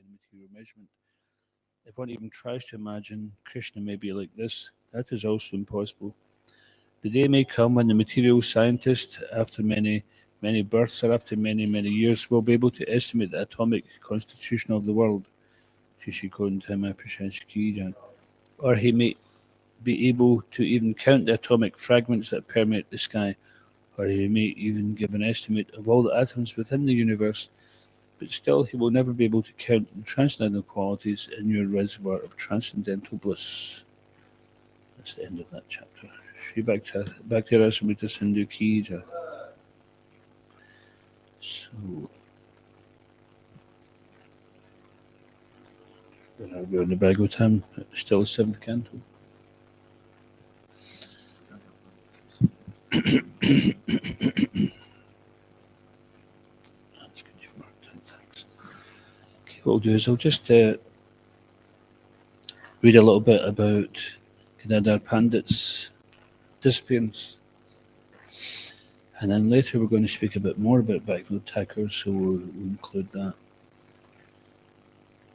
any material measurement. If one even tries to imagine Krishna may be like this, that is also impossible. The day may come when the material scientist, after many births or after many years, will be able to estimate the atomic constitution of the world. Or he may be able to even count the atomic fragments that permeate the sky, or he may even give an estimate of all the atoms within the universe, but still he will never be able to count the transcendental qualities in your reservoir of transcendental bliss. That's the end of that chapter. Shri Bhakti-rasamrita Sindhu Ki Jai. So, where are we on the Bhagavatam? Still 7th canto. That's good, you've marked it, thanks. Okay, what I'll do is I'll just read a little bit about Gadadhar Pandit's disappearance. And then later we're going to speak a bit more about Bhaktivinoda Thakura, so we'll include that.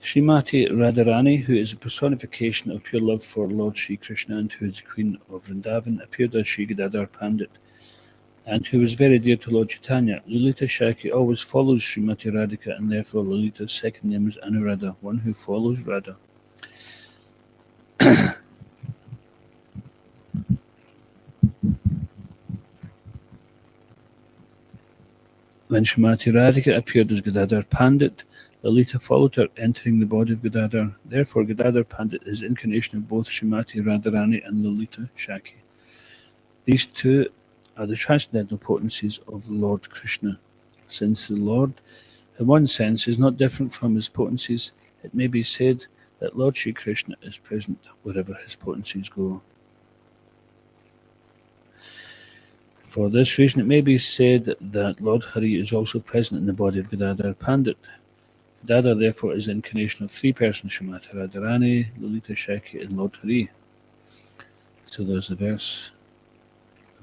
Srimati Radharani, who is a personification of pure love for Lord Sri Krishna and who is the Queen of Vrindavan, appeared as Sri Gadadhar Pandit, and who was very dear to Lord Chaitanya. Lalita Shaki always follows Srimati Radhika, and therefore Lalita's second name is Anuradha, one who follows Radha. When Srimati Radhika appeared as Gadadhar Pandit, Lalita followed her, entering the body of Gadadhar. Therefore, Gadadhar Pandit is the incarnation of both Srimati Radharani and Lalita Shaki. These two are the transcendental potencies of Lord Krishna. Since the Lord, in one sense, is not different from his potencies, it may be said that Lord Sri Krishna is present wherever his potencies go. For this reason, it may be said that Lord Hari is also present in the body of Gadadhar Pandit. Gadadhar, therefore, is the incarnation of three persons, Srimati Radharani, Lalita Shaki, and Lord Hari. So there's the verse,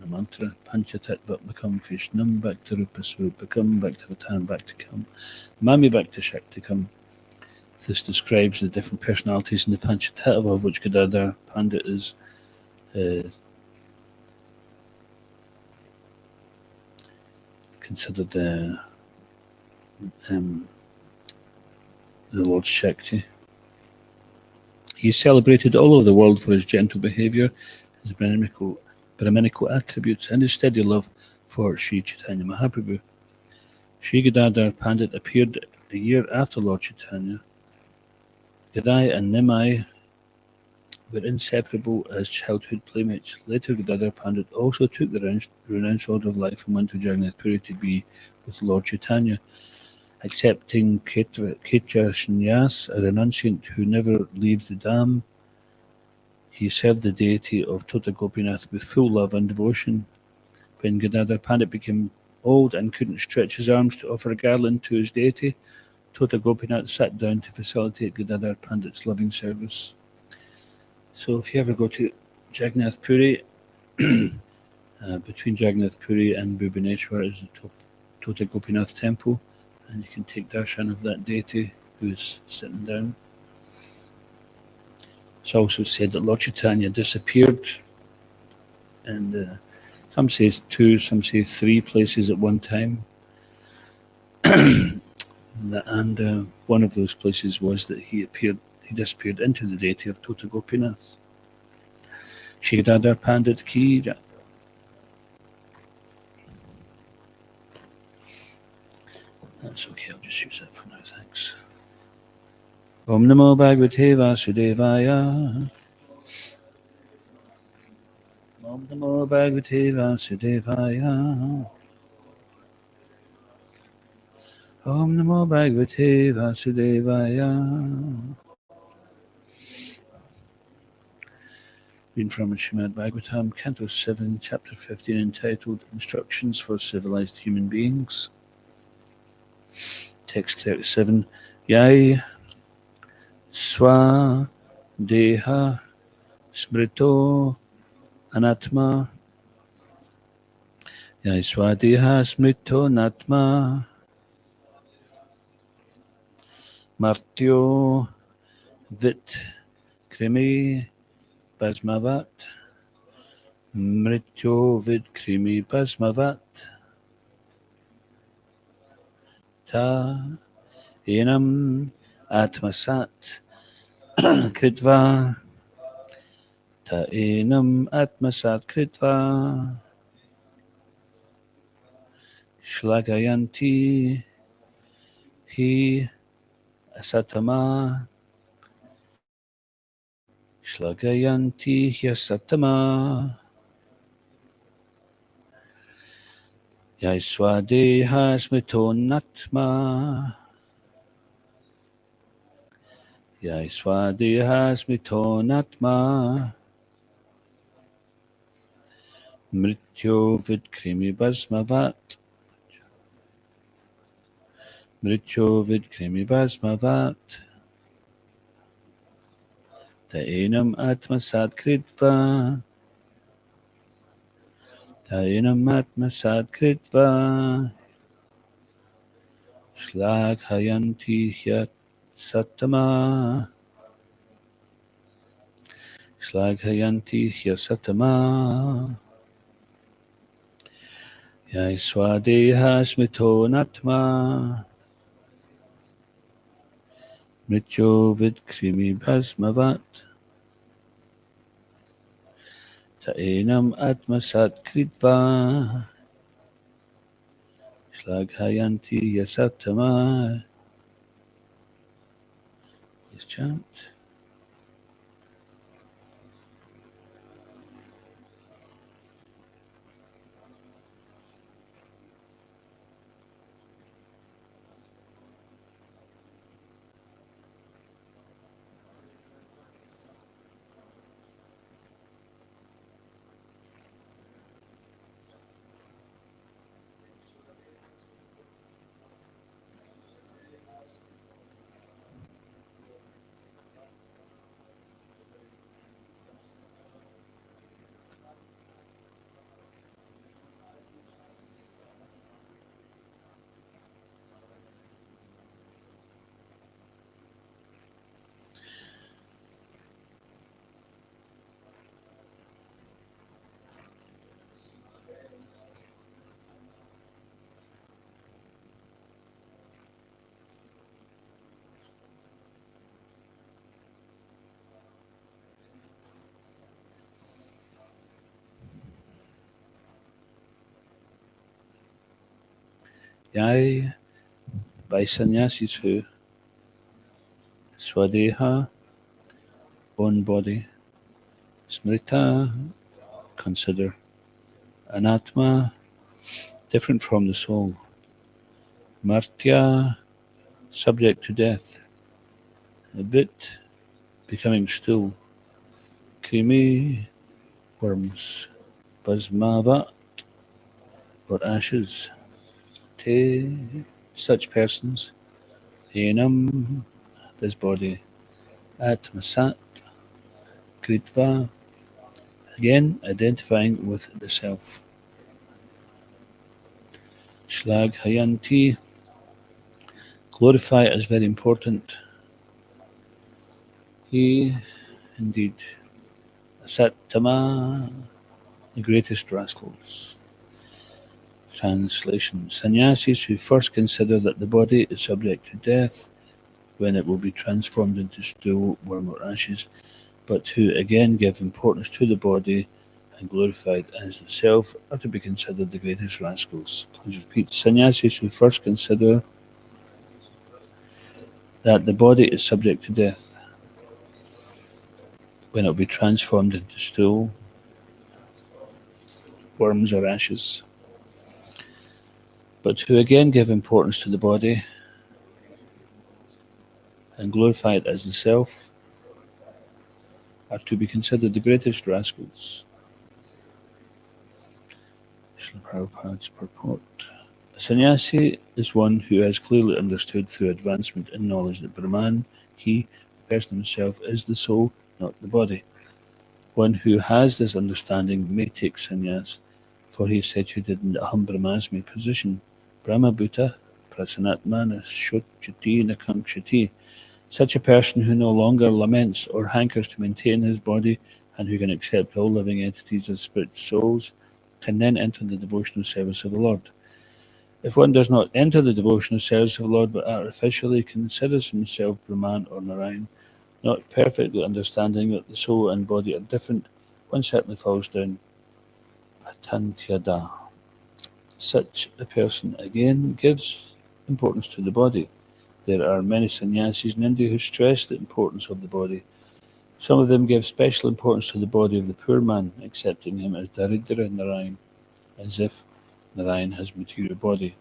the mantra, Panchatattvatmakam Krishnam Bhakti Rupasvarupakam Bhakti Vatan Bhaktikam Mami Bhakti Shaktikam. This describes the different personalities in the Panchatattva, of which Gadadhar Pandit is considered the Lord Shakti. He is celebrated all over the world for his gentle behaviour, his Brahminical attributes, and his steady love for Sri Chaitanya Mahaprabhu. Sri Gadadhar Pandit appeared a year after Lord Chaitanya. Gadai and Nimai were inseparable as childhood playmates. Later, Gadadhar Pandit also took the renounced order of life and went to Jagannath Puri to be with Lord Chaitanya. Accepting Ketra Sanyas, a renunciant who never leaves the dam, he served the deity of Tota Gopinath with full love and devotion. When Gadadhar Pandit became old and couldn't stretch his arms to offer a garland to his deity, Tota Gopinath sat down to facilitate Gadadhar Pandit's loving service. So if you ever go to Jagannath Puri, between Jagannath Puri and Bhubaneswar is the Tota Gopinath temple, and you can take darshan of that deity who is sitting down. It's also said that Lord Chaitanya disappeared, and some say 2, some say 3 places at one time. And one of those places was that he disappeared into the deity of Tota Gopinath. Shri Gadadhar Pandit Ki Jai. That's okay, I'll just use that for now, thanks. Om Namo Bhagavate Vasudevaya. Om Namo Bhagavate Vasudevaya. Om Namo Bhagavate Vasudevaya. Reading from Srimad Bhagavatam, Canto 7, Chapter 15, entitled Instructions for Civilized Human Beings. Text 37. Yai Swa Deha Smrito Anatma. Yai Swa Deha Smrito Anatma. Martyo Vit Krimi Basmavat Mrityo Vid Krimi Basmavat Ta Enam Atmasat Kritva Ta Enam Atmasat Kritva Shlagayanti Hi Asatama Shlagayanti Hyasatama Yaiswadeha Smitonatma Yaiswadeha Smitonatma Mrityo Vidkrimi Basmavat Mrityo Vidkrimi Basmavat Taenam Atmasat Kritva Taenam Atmasat Kritva Shlaghayanti Hyat Satama Shlaghayanti Hyasatama Yaiswadeha Smitonatma Mrityo Vidkrimi Basmavat Taenam Atmasat Kritva Shlaghayanti Yasatama. Please chant. Yai by sannyasis who Swadeha, own body, Smrita, consider, Anatma, different from the soul, Martya, subject to death, Vit, becoming stool, Krimi, worms, Basmava, or ashes, Te, such persons, Enam, this body, Atmasat, Kritva, again identifying with the self. Shlaghayanti, glorify is very important. He, indeed, Satama, the greatest rascals. Translation. Sannyasis who first consider that the body is subject to death when it will be transformed into stool, worm, or ashes, but who again give importance to the body and glorify it as the self, are to be considered the greatest rascals. Please repeat. Sannyasis who first consider that the body is subject to death when it will be transformed into stool, worms, or ashes, but who again give importance to the body and glorify it as the self, are to be considered the greatest rascals. Srila Prabhupada's purport. A sannyasi is one who has clearly understood through advancement in knowledge that Brahman, he, the person himself, is the soul, not the body. One who has this understanding may take sannyas, for he is situated in the Aham Brahmasmi position, Brahma Bhuta, prasanatmana shotjati nakankshati. Such a person who no longer laments or hankers to maintain his body and who can accept all living entities as spirit souls can then enter the devotional service of the Lord. If one does not enter the devotional service of the Lord but artificially considers himself Brahman or Narayan, not perfectly understanding that the soul and body are different, one certainly falls down patantyada. Such a person again gives importance to the body. There are many sannyasis in India who stress the importance of the body. Some of them give special importance to the body of the poor man, accepting him as Daridra Narayan, as if Narayan has material body.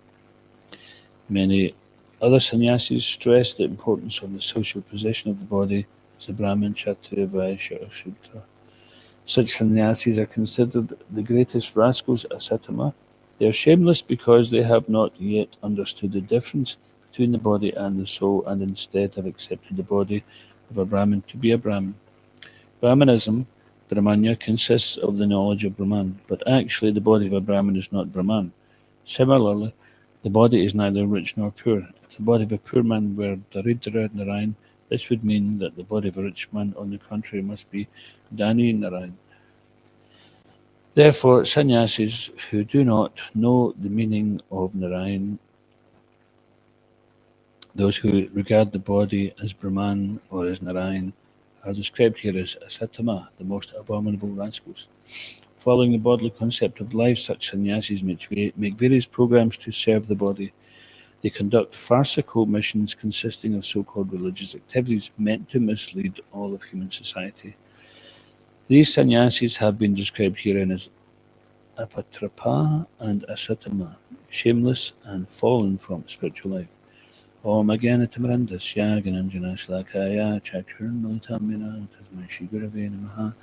Many other sannyasis stress the importance of the social position of the body as a Brahmin, Kshatriya, Vaishya, or Shudra. Such sannyasis are considered the greatest rascals asatama. They are shameless because they have not yet understood the difference between the body and the soul, and instead have accepted the body of a Brahmin to be a Brahmin. Brahmanism, Brahmanya, consists of the knowledge of Brahman, but actually the body of a Brahmin is not Brahman. Similarly, the body is neither rich nor poor. If the body of a poor man were Daridra Narayan, this would mean that the body of a rich man, on the contrary, must be Dani Narayan. Therefore, sannyasis who do not know the meaning of Narayan, those who regard the body as Brahman or as Narayan, are described here as asatama, the most abominable rascals. Following the bodily concept of life, such sannyasis make various programs to serve the body. They conduct farcical missions consisting of so-called religious activities meant to mislead all of human society. These sannyasis have been described herein as apatrapa and asatama, shameless and fallen from spiritual life. Om Agyanatamarandasya Gananjana Shlakaya Chakurnalitamina Tasmai Shri Gurave Namaha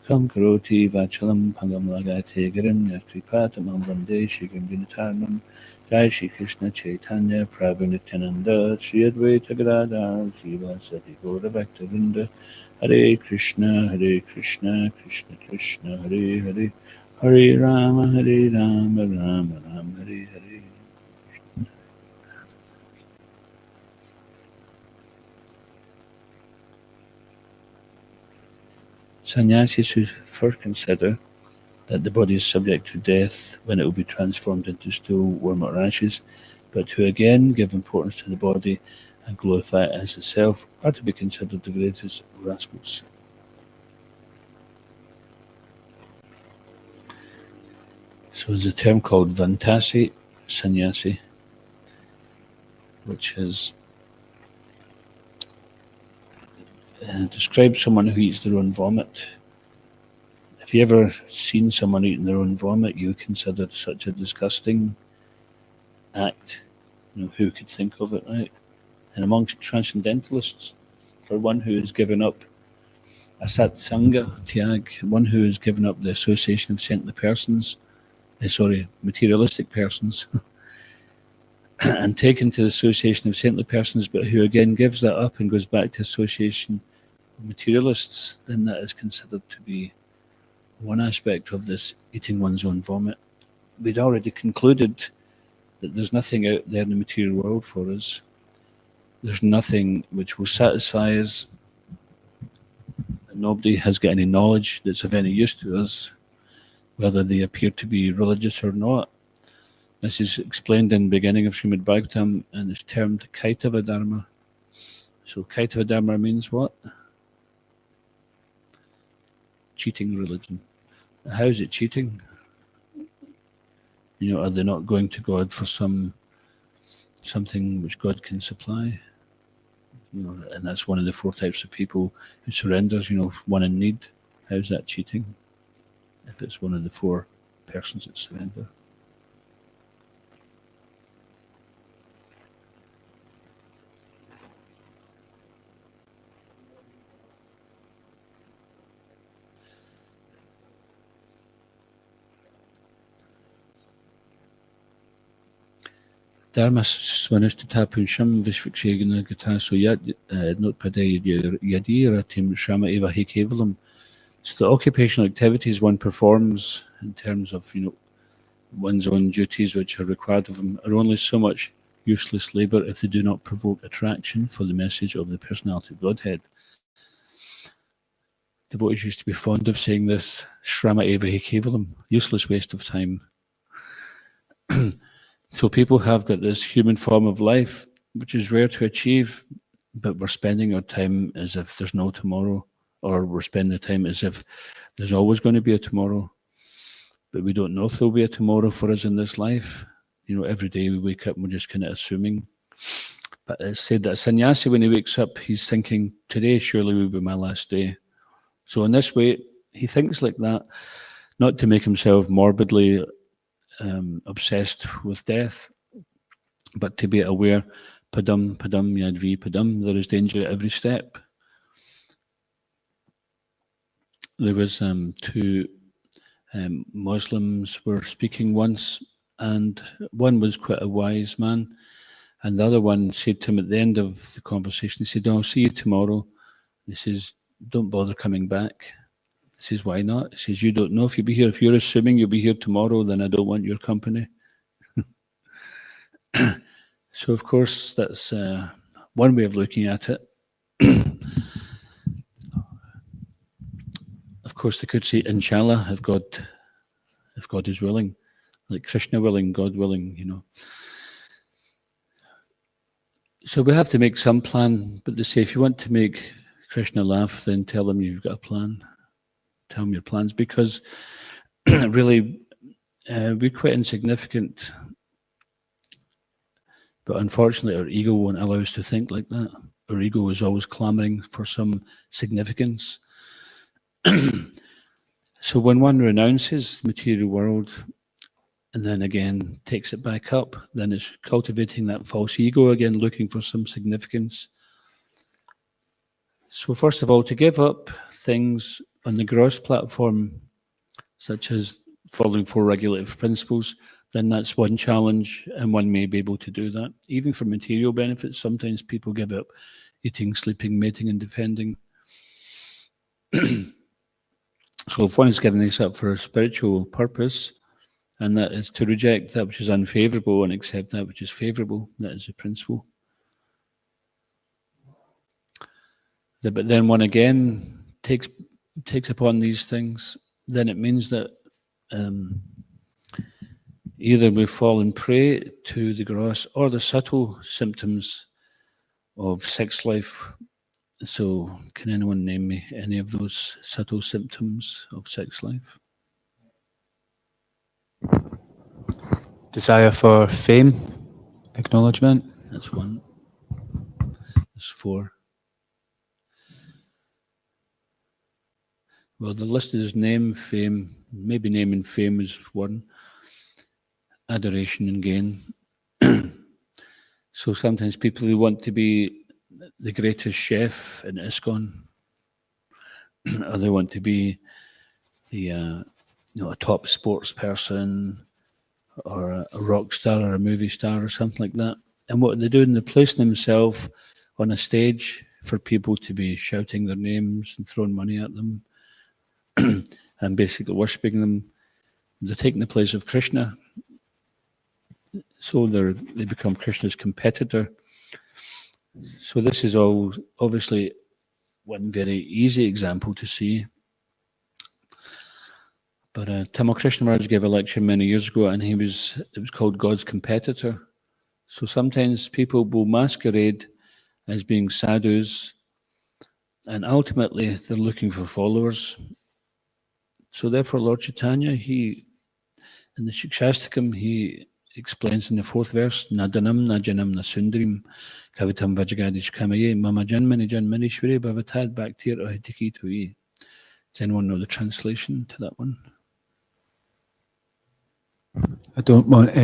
Kam Karoti Vachalam Pangam Lagate Giran Yatripatamam Vande Shri Gandhinatarnam Jai Shri Krishna Chaitanya Prabhu Nityananda Shri Advaita Gadadhar Srila Sati Gaura Bhaktivinoda Hare Krishna Krishna Krishna Hare Hare Hare Rama Rama Rama Hare Hare. Sannyasis who first consider that the body is subject to death when it will be transformed into stool, worm, or ashes, but who again give importance to the body and glorify it as the self, are to be considered the greatest rascals. So there's a term called Vantasi sannyasi, which is describes someone who eats their own vomit. If you ever seen someone eating their own vomit, you consider such a disgusting act. You know, who could think of it, right? And amongst transcendentalists, for one who has given up asatsanga tyag, one who has given up the association of saintly persons, materialistic persons, and taken to the association of saintly persons, but who again gives that up and goes back to association of materialists, then that is considered to be one aspect of this eating one's own vomit. We'd already concluded that there's nothing out there in the material world for us. There's nothing which will satisfy us. Nobody has got any knowledge that's of any use to us, whether they appear to be religious or not. This is explained in the beginning of Srimad Bhagavatam and is termed Kaitava Dharma. So Kaitava Dharma means what? Cheating religion. How is it cheating? You know, are they not going to God for something which God can supply? You know, and that's one of the four types of people who surrenders, you know, one in need. How's that cheating? If it's one of the four persons that surrender. Dharma swanustatapunsham vishvikshegana gataso yad notpade yadiratim shama eva hikevalam. So the occupational activities one performs in terms of, you know, one's own duties which are required of them are only so much useless labor if they do not provoke attraction for the message of the personality of Godhead. Devotees used to be fond of saying this, Shrama eva hi kevalam, useless waste of time. So people have got this human form of life, which is rare to achieve, but we're spending our time as if there's no tomorrow, or we're spending the time as if there's always going to be a tomorrow. But we don't know if there'll be a tomorrow for us in this life. Every day we wake up and we're just kind of assuming. But it's said that a sannyasi, when he wakes up, he's thinking, today surely will be my last day. So in this way, he thinks like that, not to make himself morbidly obsessed with death, but to be aware, padam, padam, yadvi, padam, there is danger at every step. There was two Muslims were speaking once, and one was quite a wise man, and the other one said to him at the end of the conversation, he said, I'll see you tomorrow. He says, don't bother coming back. He says, why not? He says, you don't know if you'll be here. If you're assuming you'll be here tomorrow, then I don't want your company. So, of course, that's one way of looking at it. Of course, they could say, inshallah, if God is willing, like Krishna willing, God willing, So we have to make some plan, but they say if you want to make Krishna laugh, then tell him you've got a plan. Tell him your plans, because really we're quite insignificant. But unfortunately, our ego won't allow us to think like that. Our ego is always clamoring for some significance. So when one renounces the material world and then again takes it back up, then it's cultivating that false ego again, looking for some significance. So first of all, to give up things on the gross platform, such as following four regulative principles, then that's one challenge, and one may be able to do that. Even for material benefits, sometimes people give up eating, sleeping, mating, and defending. So if one is giving this up for a spiritual purpose, and that is to reject that which is unfavorable and accept that which is favorable, that is the principle. But then one again takes upon these things, then it means that either we fall and prey to the gross or the subtle symptoms of sex life. So can anyone name me any of those subtle symptoms of sex life? Desire for fame, acknowledgement. That's one. There's four. Well, the list is name, fame. Maybe name and fame is one. Adoration and gain. So sometimes people who want to be the greatest chef in ISKCON, or they want to be the a top sports person, or a rock star, or a movie star, or something like that. And what they're doing, they're placing themselves on a stage for people to be shouting their names and throwing money at them, and basically worshipping them. They're taking the place of Krishna. So they become Krishna's competitor. So this is all obviously one very easy example to see. But Tamal Krishna Maharaj gave a lecture many years ago, and it was called God's Competitor. So sometimes people will masquerade as being sadhus, and ultimately they're looking for followers. So therefore Lord Chaitanya, in the Shikshastakam, he explains in the fourth verse, Nadanam najanam nasundarim kavitam vajagadish kamaye mama janmani janmanishvare bhavatad bhaktir ahitiki tui. Does anyone know the translation to that one? I don't want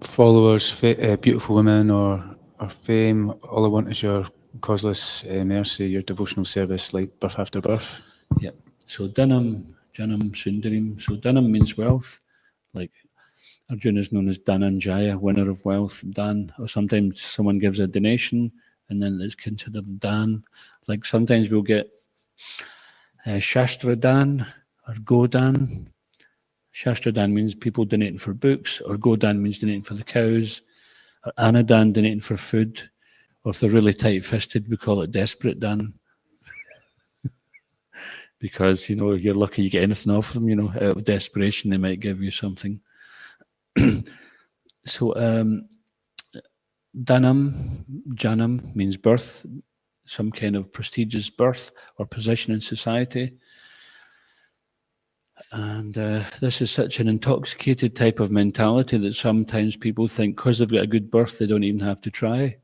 followers, beautiful women, or fame. All I want is your causeless mercy, your devotional service, like birth after birth. Yeah. So Dhanam, Janam, Sundarim. So Dhanam means wealth. Like Arjuna is known as Dhananjaya, winner of wealth, Dan. Or sometimes someone gives a donation and then it's considered Dan. Like sometimes we'll get Shastra Dan or Godan. Shastra Dan means people donating for books, or Godan means donating for the cows. Anadan donating for food, or if they're really tight-fisted, we call it desperate Dan. Because, you're lucky you get anything off them, out of desperation, they might give you something. So, Danam, Janam means birth, some kind of prestigious birth or position in society. And this is such an intoxicated type of mentality that sometimes people think because they've got a good birth, they don't even have to try.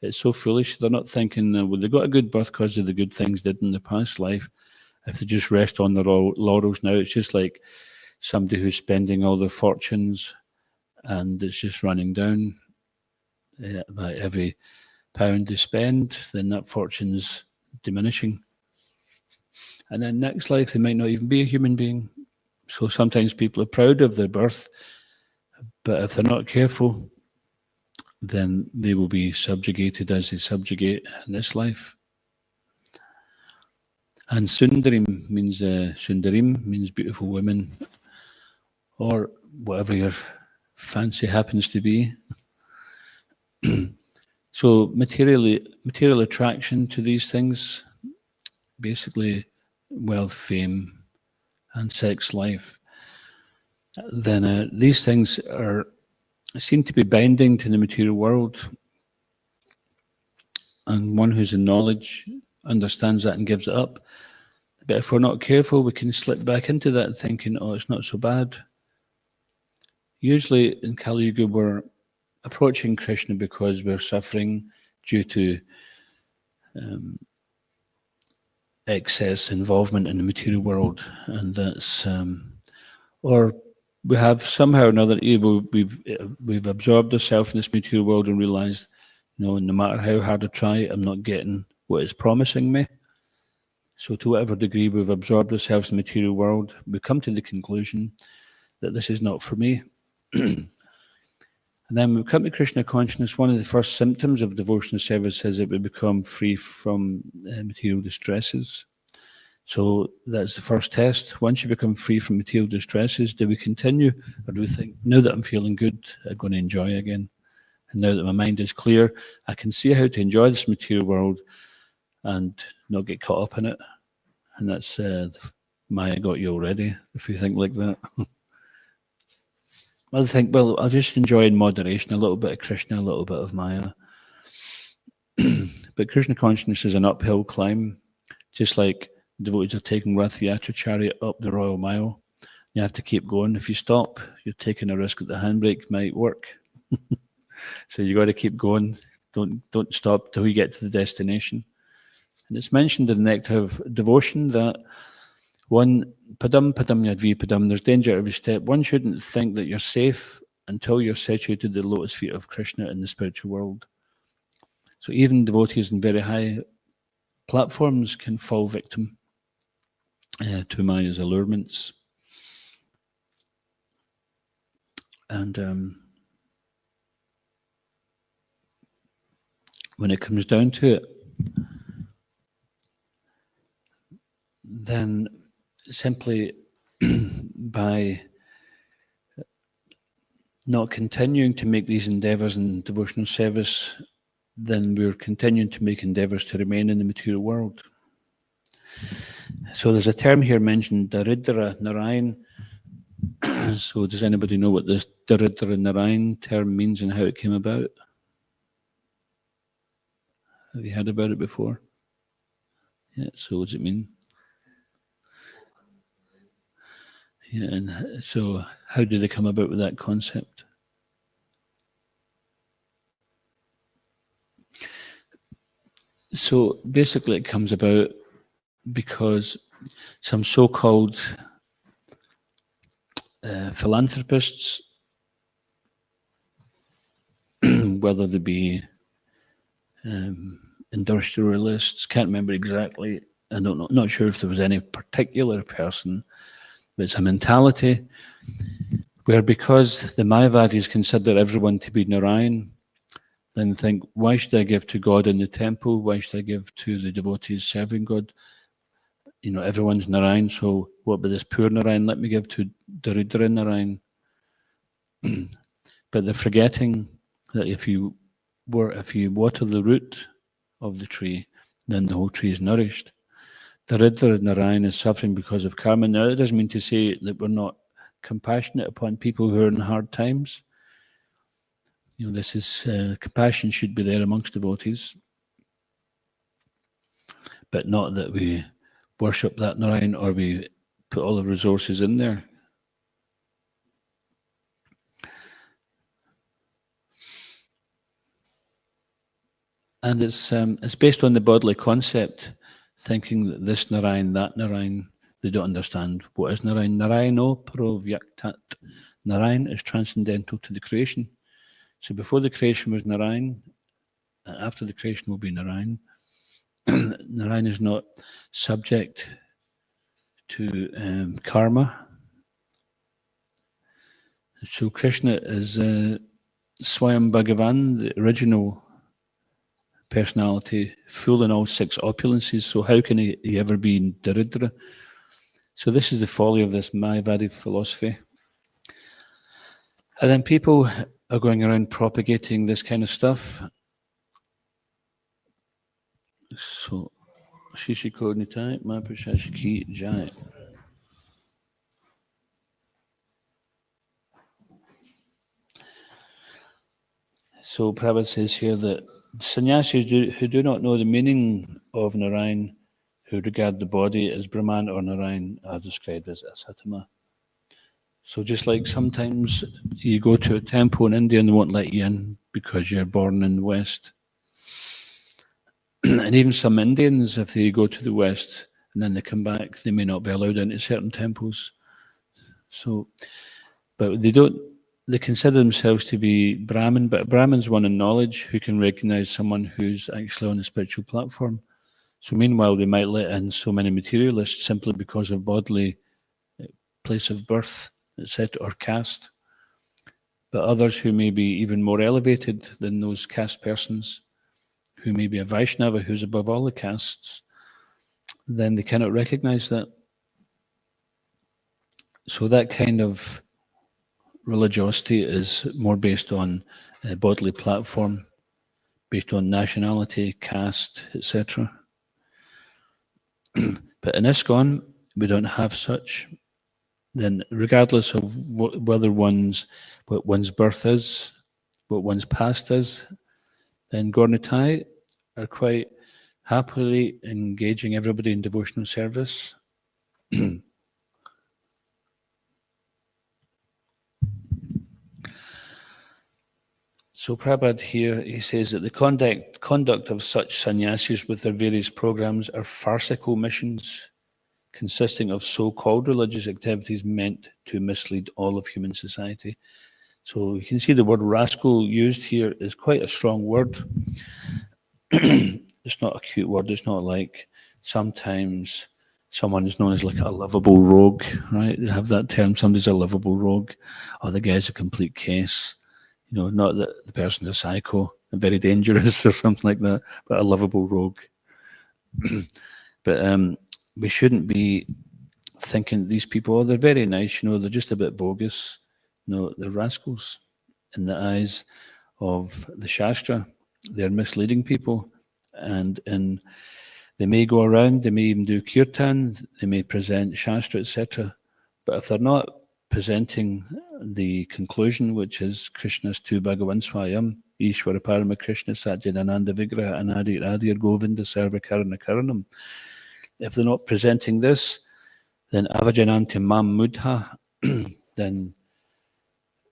It's so foolish. They're not thinking, well, they got a good birth because of the good things they did in the past life. If they just rest on their laurels now, it's just like somebody who's spending all their fortunes and it's just running down. By every pound they spend, then that fortune's diminishing. And then next life, they might not even be a human being. So sometimes people are proud of their birth, but if they're not careful, then they will be subjugated as they subjugate in this life. And Sundarim means beautiful women, or whatever your fancy happens to be. So material attraction to these things, basically wealth, fame, and sex life, then these things seem to be binding to the material world. And one who's in knowledge understands that and gives it up. But if we're not careful, we can slip back into that thinking, oh, it's not so bad. Usually in Kali Yuga, we're approaching Krishna because we're suffering due to excess involvement in the material world, and that's or we have somehow or another we've absorbed ourselves in this material world and realized, no matter how hard I try, I'm not getting what it's promising me. So to whatever degree we've absorbed ourselves in the material world, we come to the conclusion that this is not for me. And then when we come to Krishna consciousness, one of the first symptoms of devotional service is that we become free from material distresses. So that's the first test. Once you become free from material distresses, do we continue? Or do we think, now that I'm feeling good, I'm going to enjoy again? And now that my mind is clear, I can see how to enjoy this material world and not get caught up in it. And that's Maya got you already, if you think like that. I think, well, I'll just enjoy in moderation, a little bit of Krishna, a little bit of Maya. But Krishna consciousness is an uphill climb, just like devotees are taking Rath Yatra chariot up the Royal Mile. You have to keep going. If you stop, you're taking a risk that the handbrake might work. So you got to keep going. Don't stop till you get to the destination. And it's mentioned in the Nectar of Devotion that one padam yadvi padam, there's danger at every step. One shouldn't think that you're safe until you're situated at the lotus feet of Krishna in the spiritual world. So even devotees in very high platforms can fall victim to Maya's allurements. And when it comes down to it, then simply by not continuing to make these endeavors in devotional service, then we're continuing to make endeavors to remain in the material world. So there's a term here mentioned, Daridra Narayan. So does anybody know what this Daridra Narayan term means and how it came about? Have you heard about it before? Yeah, so what does it mean? Yeah, and so how did they come about with that concept? So basically it comes about because some so-called philanthropists, whether they be industrialists, can't remember exactly, I don't know, not sure if there was any particular person, but it's a mentality where because the Mayavadis consider everyone to be Narayan, then think, why should I give to God in the temple? Why should I give to the devotees serving God? Everyone's Narayan, so what about this poor Narayan? Let me give to Daridra Narayan. But they're forgetting that if you water the root of the tree, then the whole tree is nourished. Daridra Narayan is suffering because of karma. Now, it doesn't mean to say that we're not compassionate upon people who are in hard times. This is compassion should be there amongst devotees, but not that we worship that Narayan or we put all the resources in there. And it's based on the bodily concept, thinking that this Narayan, that Narayan. They don't understand what is Narayan. Narayano Pravyaktat. Narayan is transcendental to the creation. So before the creation was Narayan, and after the creation will be Narayan. Narayan is not subject to karma. So Krishna is Swayam Bhagavan, the original personality, full in all six opulences. So how can he ever be in Daridra? So this is the folly of this Mayavadi philosophy. And then people are going around propagating this kind of stuff. So, Shishi Kodnitai, Mahaprashash Ki Jai. So Prabhupada says here that sannyasis who do not know the meaning of Narayan, who regard the body as Brahman or Narayan, are described as asatama. So just like sometimes you go to a temple in India and they won't let you in because you're born in the West. And even some Indians, if they go to the West and then they come back, they may not be allowed into certain temples. So, but they consider themselves to be Brahmin, but a Brahmin's one in knowledge who can recognize someone who's actually on a spiritual platform. So meanwhile, they might let in so many materialists simply because of bodily place of birth, etc., or caste. But others who may be even more elevated than those caste persons, who may be a Vaishnava who's above all the castes, then they cannot recognize that. So that kind of religiosity is more based on a bodily platform, based on nationality, caste, etc. But in ISKCON, we don't have such. Then regardless of what one's birth is, what one's past is, then Gaurnitai are quite happily engaging everybody in devotional service. So Prabhupada here, he says that the conduct of such sannyasis with their various programs are farcical missions consisting of so-called religious activities meant to mislead all of human society. So you can see the word rascal used here is quite a strong word. It's not a cute word. It's not like sometimes someone is known as like a lovable rogue, right? They have that term, somebody's a lovable rogue, or the guy's a complete case. Not that the person's a psycho and very dangerous or something like that, but a lovable rogue. But we shouldn't be thinking these people, they're very nice, they're just a bit bogus. No, they're rascals in the eyes of the Shastra. They're misleading people. And they may go around, they may even do kirtan, they may present Shastra, etc. But if they're not presenting the conclusion, which is Krishna's tu Bhagavan Swayam, Ishvara Parama Krishna Satchidananda Vigraha Anadir Adir Govinda Sarva Karana Karanam. If they're not presenting this, then Avajananti Mam Mudha, then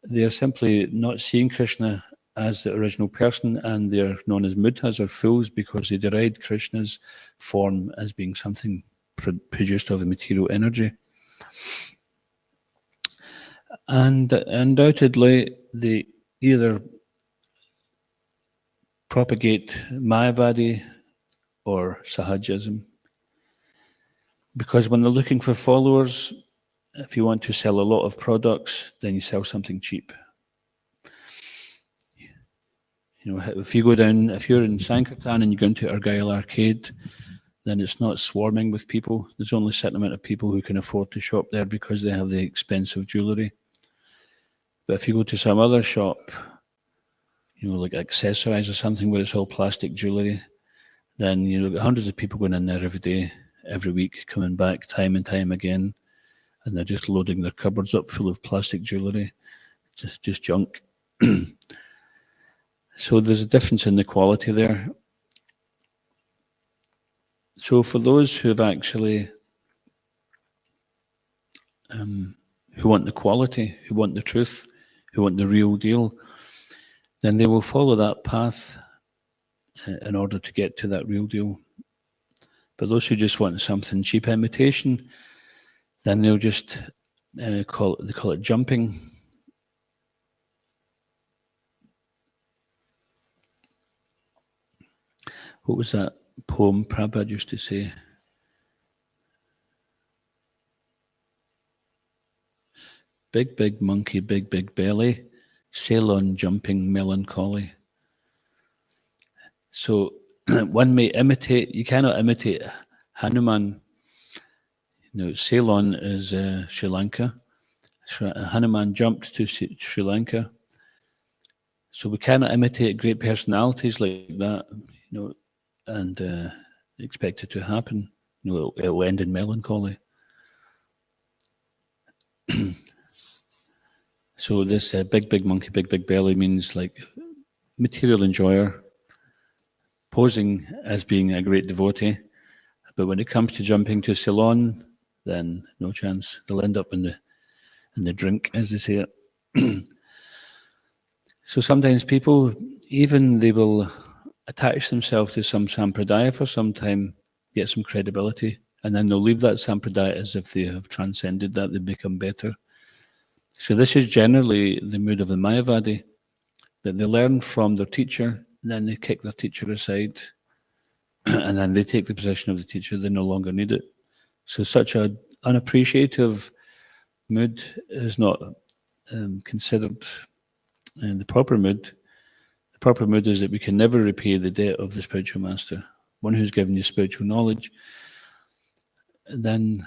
they're simply not seeing Krishna as the original person, and they're known as mudhas or fools because they deride Krishna's form as being something produced of the material energy. And undoubtedly, they either propagate Mayavadi or Sahajism. Because when they're looking for followers, if you want to sell a lot of products, then you sell something cheap. If you go down, if you're in Sankirtan and you go into Argyle Arcade, then it's not swarming with people. There's only a certain amount of people who can afford to shop there because they have the expensive jewellery. But if you go to some other shop, like accessorize or something where it's all plastic jewellery, then you've got hundreds of people going in there every day, every week, coming back time and time again, and they're just loading their cupboards up full of plastic jewellery, just junk. So there's a difference in the quality there. So for those who have actually, who want the quality, who want the truth, who want the real deal, then they will follow that path in order to get to that real deal. But those who just want something cheap imitation, then they'll just call it jumping. What was that poem Prabhupada used to say? Big, big monkey, big, big belly, sail on jumping melancholy. So one may imitate, you cannot imitate Hanuman. Ceylon is Sri Lanka. Hanuman jumped to Sri Lanka. So we cannot imitate great personalities like that, and expect it to happen. It'll end in melancholy. So this big, big monkey, big, big belly means like material enjoyer, posing as being a great devotee. But when it comes to jumping to Ceylon, then no chance. They'll end up in the drink, as they say it. So sometimes people, even they will attach themselves to some sampradaya for some time, get some credibility, and then they'll leave that sampradaya as if they have transcended that, they've become better. So this is generally the mood of the Mayavadi, that they learn from their teacher, and then they kick their teacher aside, and then they take the position of the teacher, they no longer need it. So such an unappreciative mood is not considered the proper mood. The proper mood is that we can never repay the debt of the spiritual master, one who's given you spiritual knowledge. Then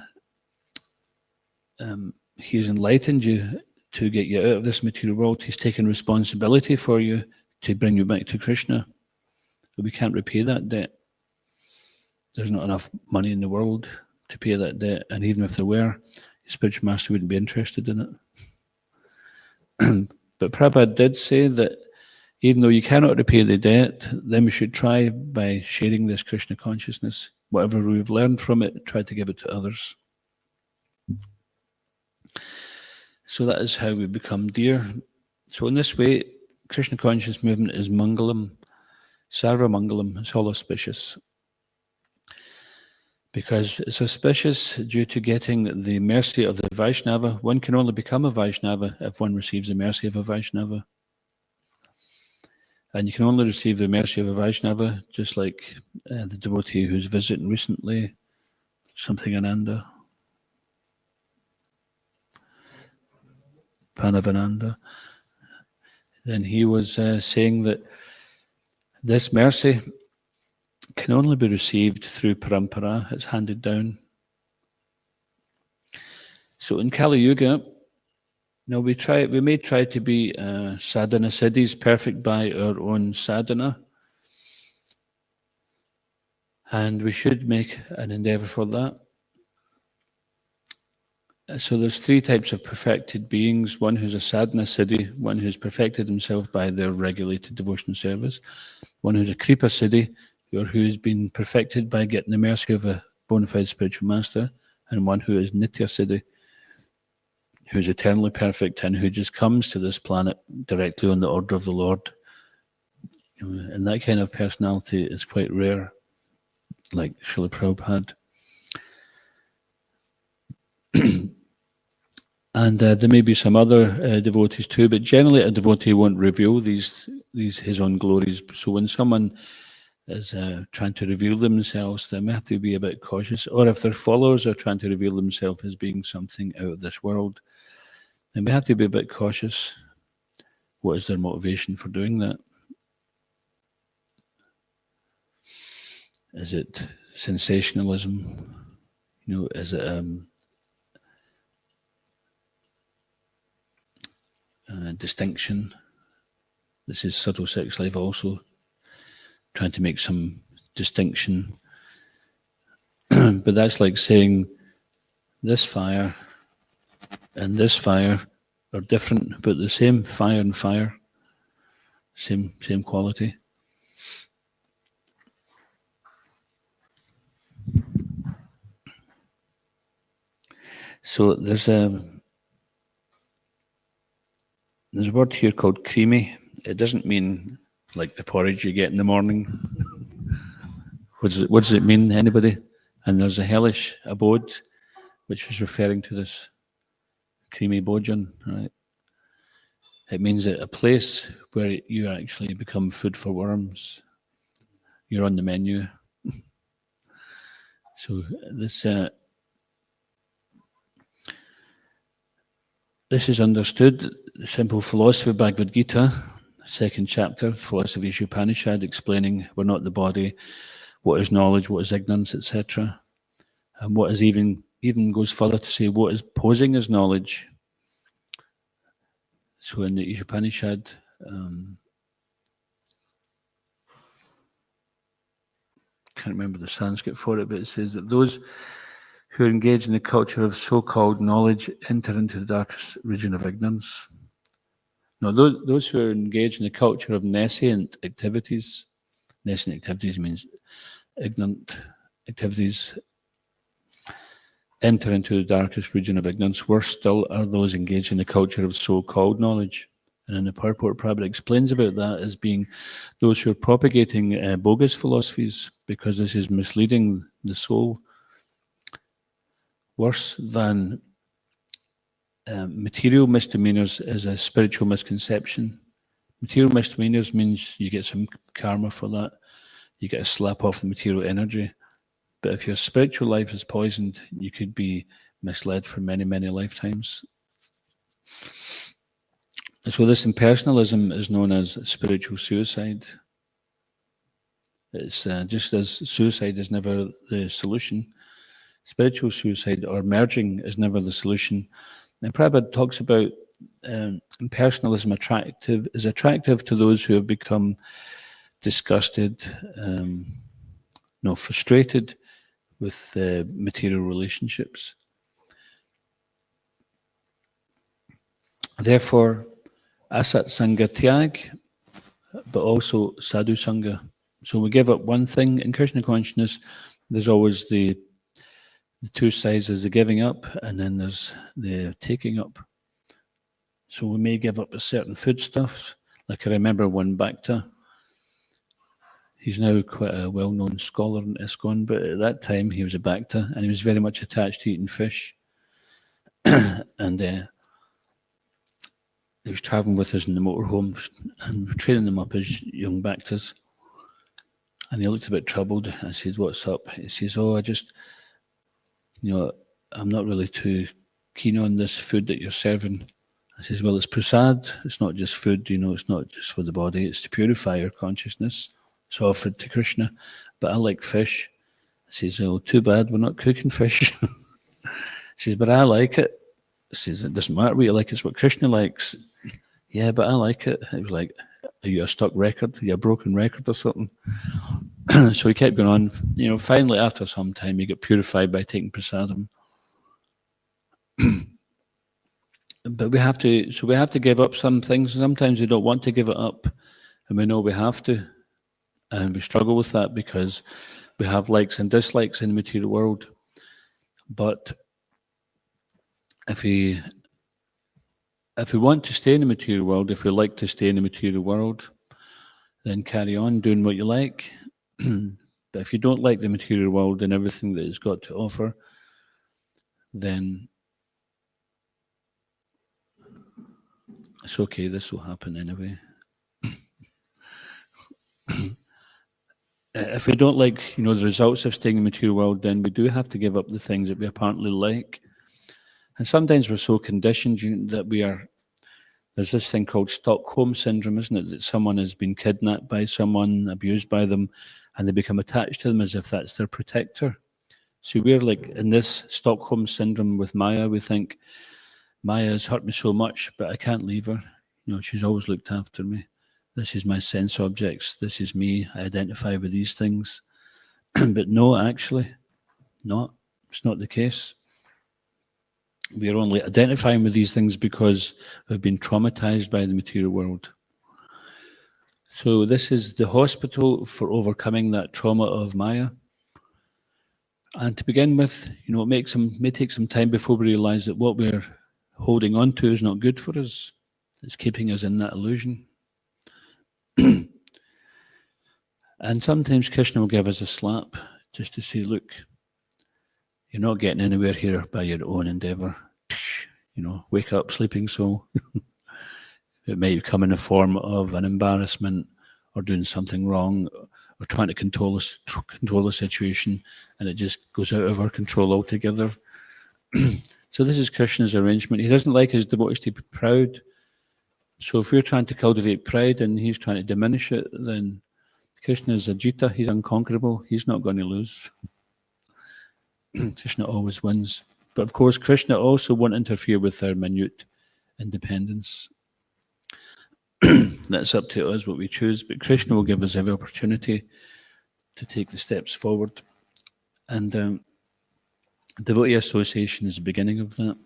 he's enlightened you to get you out of this material world. He's taken responsibility for you to bring you back to Krishna. But we can't repay that debt. There's not enough money in the world to pay that debt. And even if there were, the spiritual master wouldn't be interested in it. But Prabhupada did say that even though you cannot repay the debt, then we should try by sharing this Krishna consciousness. Whatever we've learned from it, try to give it to others. So that is how we become dear. So in this way, Krishna conscious movement is Mangalam, Sarva Mangalam, it's all auspicious. Because it's auspicious due to getting the mercy of the Vaishnava. One can only become a Vaishnava if one receives the mercy of a Vaishnava. And you can only receive the mercy of a Vaishnava, just like the devotee who's visiting recently, something Ananda, Pranavananda. Then he was saying that this mercy can only be received through parampara, it's handed down. So in Kali Yuga, we may try to be sadhana siddhis, perfect by our own sadhana, and we should make an endeavour for that. So there's three types of perfected beings: one who's a sadhana siddhi, one who's perfected himself by their regulated devotional service, one who's a kripa siddhi, or who's been perfected by getting the mercy of a bona fide spiritual master, and one who is nitya siddhi, who's eternally perfect and who just comes to this planet directly on the order of the Lord. And that kind of personality is quite rare, like Srila Prabhupada. And there may be some other devotees too, but generally a devotee won't reveal these his own glories. So when someone is trying to reveal themselves, they may have to be a bit cautious. Or if their followers are trying to reveal themselves as being something out of this world, they may have to be a bit cautious. What is their motivation for doing that? Is it sensationalism? Is it distinction? This is subtle sex life also, trying to make some distinction. But that's like saying this fire and this fire are different, but the same fire and fire, same quality. So there's a word here called creamy. It doesn't mean like the porridge you get in the morning. What does it mean, anybody? And there's a hellish abode, which is referring to this creamy bhojan, right? It means a place where you actually become food for worms. You're on the menu. So this is understood. The simple philosophy of Bhagavad Gita, second chapter, philosophy of Upanishad, explaining we're not the body, what is knowledge, what is ignorance, etc. And what is even goes further to say what is posing as knowledge. So in the Upanishad, can't remember the Sanskrit for it, but it says that those who are engaged in the culture of so-called knowledge enter into the darkest region of ignorance. No, those who are engaged in the culture of nescient activities means ignorant activities, enter into the darkest region of ignorance. Worse still are those engaged in the culture of so-called knowledge. And in the purport, Prabhupada explains about that as being those who are propagating bogus philosophies, because this is misleading the soul. Worse than material misdemeanors is a spiritual misconception. Material misdemeanors means you get some karma for that. You get a slap off the material energy. But if your spiritual life is poisoned, you could be misled for many, many lifetimes. So this impersonalism is known as spiritual suicide. It's just as suicide is never the solution, spiritual suicide or merging is never the solution. And Prabhupada talks about impersonalism is attractive to those who have become disgusted, frustrated with material relationships. Therefore, asat sangha tyag, but also sadhu sangha. So we give up one thing in Krishna consciousness. There's always the two sides. There's the giving up, and then there's the taking up. So we may give up a certain foodstuffs. Like I remember one Bhakta. He's now quite a well-known scholar in ISKCON, but at that time he was a Bhakta, and he was very much attached to eating fish. And he was traveling with us in the motorhome, and we're training them up as young Bhaktas. And he looked a bit troubled. I said, "What's up?" He says, "Oh, I just, I'm not really too keen on this food that you're serving." I says, "Well, it's prasad. It's not just food, it's not just for the body. It's to purify your consciousness. It's offered to Krishna. But I like fish." I says, "Oh, too bad. We're not cooking fish." He says, "But I like it." I says, "It doesn't matter what you like. It's what Krishna likes." "Yeah, but I like it." It was like, "Are you a stuck record? Are you a broken record or something?" So he kept going on. Finally, after some time, he got purified by taking prasadam. But we have to give up some things. Sometimes we don't want to give it up, and we know we have to, and we struggle with that because we have likes and dislikes in the material world. But if we want to stay in the material world, if we like to stay in the material world, then carry on doing what you like. But if you don't like the material world and everything that it's got to offer, then it's okay, this will happen anyway. If we don't like, the results of staying in the material world, then we do have to give up the things that we apparently like. And sometimes we're so conditioned that there's this thing called Stockholm syndrome, isn't it? That someone has been kidnapped by someone, abused by them, and they become attached to them as if that's their protector. So we're like in this Stockholm syndrome with Maya. We think, Maya has hurt me so much, but I can't leave her. She's always looked after me. this is my sense objects, this is me, I identify with these things. But no, actually, it's not the case. We are only identifying with these things because we've been traumatized by the material world. So this is the hospital for overcoming that trauma of Maya. And to begin with, it may take some time before we realize that what we're holding on to is not good for us. It's keeping us in that illusion. And sometimes Krishna will give us a slap just to say, look, you're not getting anywhere here by your own endeavor. Wake up, sleeping soul. It may come in the form of an embarrassment or doing something wrong or trying to control the situation, and it just goes out of our control altogether. So this is Krishna's arrangement. He doesn't like his devotees to be proud. So if we're trying to cultivate pride and he's trying to diminish it, then Krishna is Ajita. He's unconquerable. He's not going to lose. Krishna always wins. But of course, Krishna also won't interfere with our minute independence. That's up to us what we choose. But Krishna will give us every opportunity to take the steps forward. And devotee association is the beginning of that.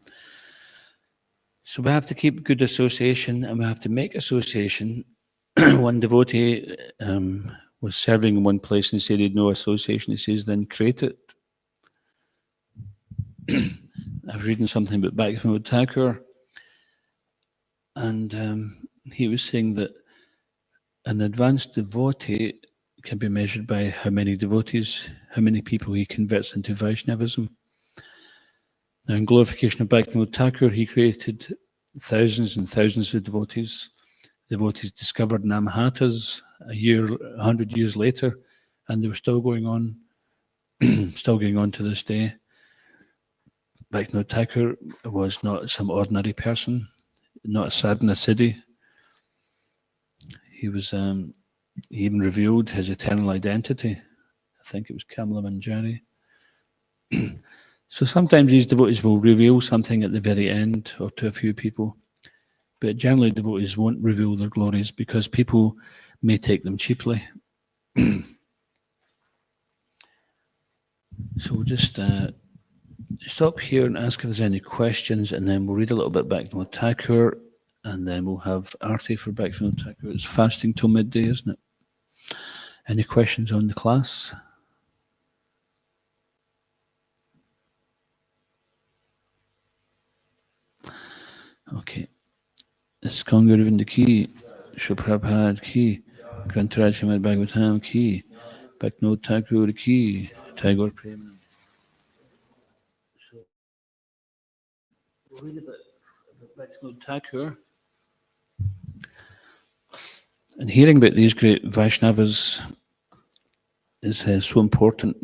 So we have to keep good association and we have to make association. One devotee was serving in one place and he said he had no association. He says, then create it. I was reading something about Bhaktivinoda Thakura, and he was saying that an advanced devotee can be measured by how many devotees, how many people he converts into Vaishnavism. Now, in glorification of Bhaktivinoda Thakur, he created thousands and thousands of devotees. Devotees discovered Namahatas 100 years later, and they were still going on, still going on to this day. Bhaktivinoda Thakur was not some ordinary person, not a sadhana siddhi. He was. He even revealed his eternal identity. I think it was Kamala Manjari. So sometimes these devotees will reveal something at the very end or to a few people, but generally devotees won't reveal their glories because people may take them cheaply. So we'll just stop here and ask if there's any questions, and then we'll read a little bit Bhaktivinoda Thakur, and then we'll have Arti for Bhaktivinoda Thakur. It's fasting till midday, isn't it? Any questions on the class? Okay. Iskon Guruvanda ki, Srila Prabhupada ki, Grantaraj Srimad Bhagavatam ki, Bhaktivinoda Thakur ki, Tagore Premanand. So, we'll read a bit about Bhaktivinoda Thakur. And hearing about these great Vaishnavas is so important.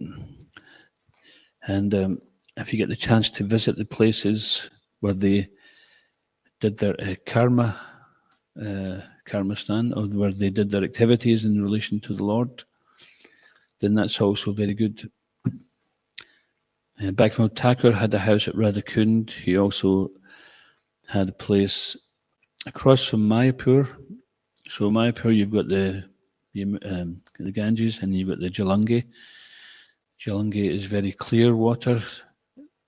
And if you get the chance to visit the places where they did their karma stan, or where they did their activities in relation to the Lord, then that's also very good. Bhaktivinoda Thakur had a house at Radhakund. He also had a place across from Mayapur. So Mayapur, you've got the Ganges, and you've got the Jalangi. Jalangi is very clear water,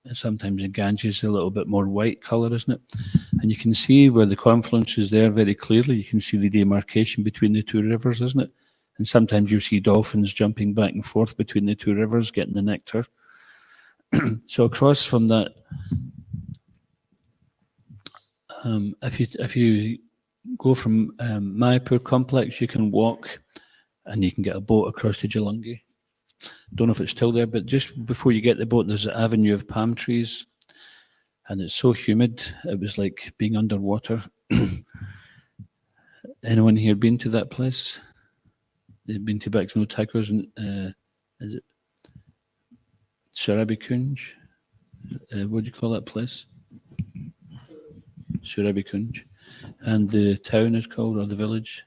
and sometimes the Ganges is a little bit more white colour, isn't it? And you can see where the confluence is there very clearly. You can see the demarcation between the two rivers, isn't it? And sometimes you see dolphins jumping back and forth between the two rivers, getting the nectar. So across from that, if you go from Mayapur complex, you can walk and you can get a boat across to Jalangi. Don't know if it's still there, but just before you get the boat, there's an avenue of palm trees, and it's so humid, it was like being underwater. Anyone here been to that place? They've been to Bhaktivinoda Thakur's, is it Surabi Kunj? What do you call that place? Surabi Kunj. And the town is called, or the village?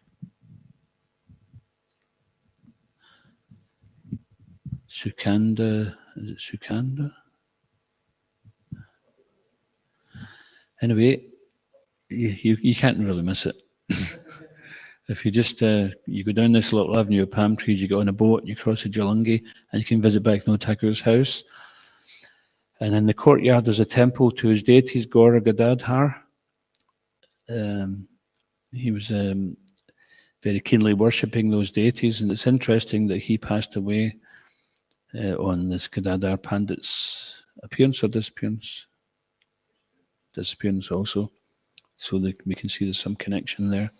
Sukanda. Is it Sukanda? Anyway, you can't really miss it. If you just you go down this little avenue of palm trees, you get on a boat, you cross the Jalangi, and you can visit Bhaktivinoda Thakur's house. And in the courtyard, there's a temple to his deities, Gaura Gadadhar. He was very keenly worshipping those deities, and it's interesting that he passed away on this Gadadhar Pandit's appearance or disappearance. Disappearance also, so that we can see there's some connection there.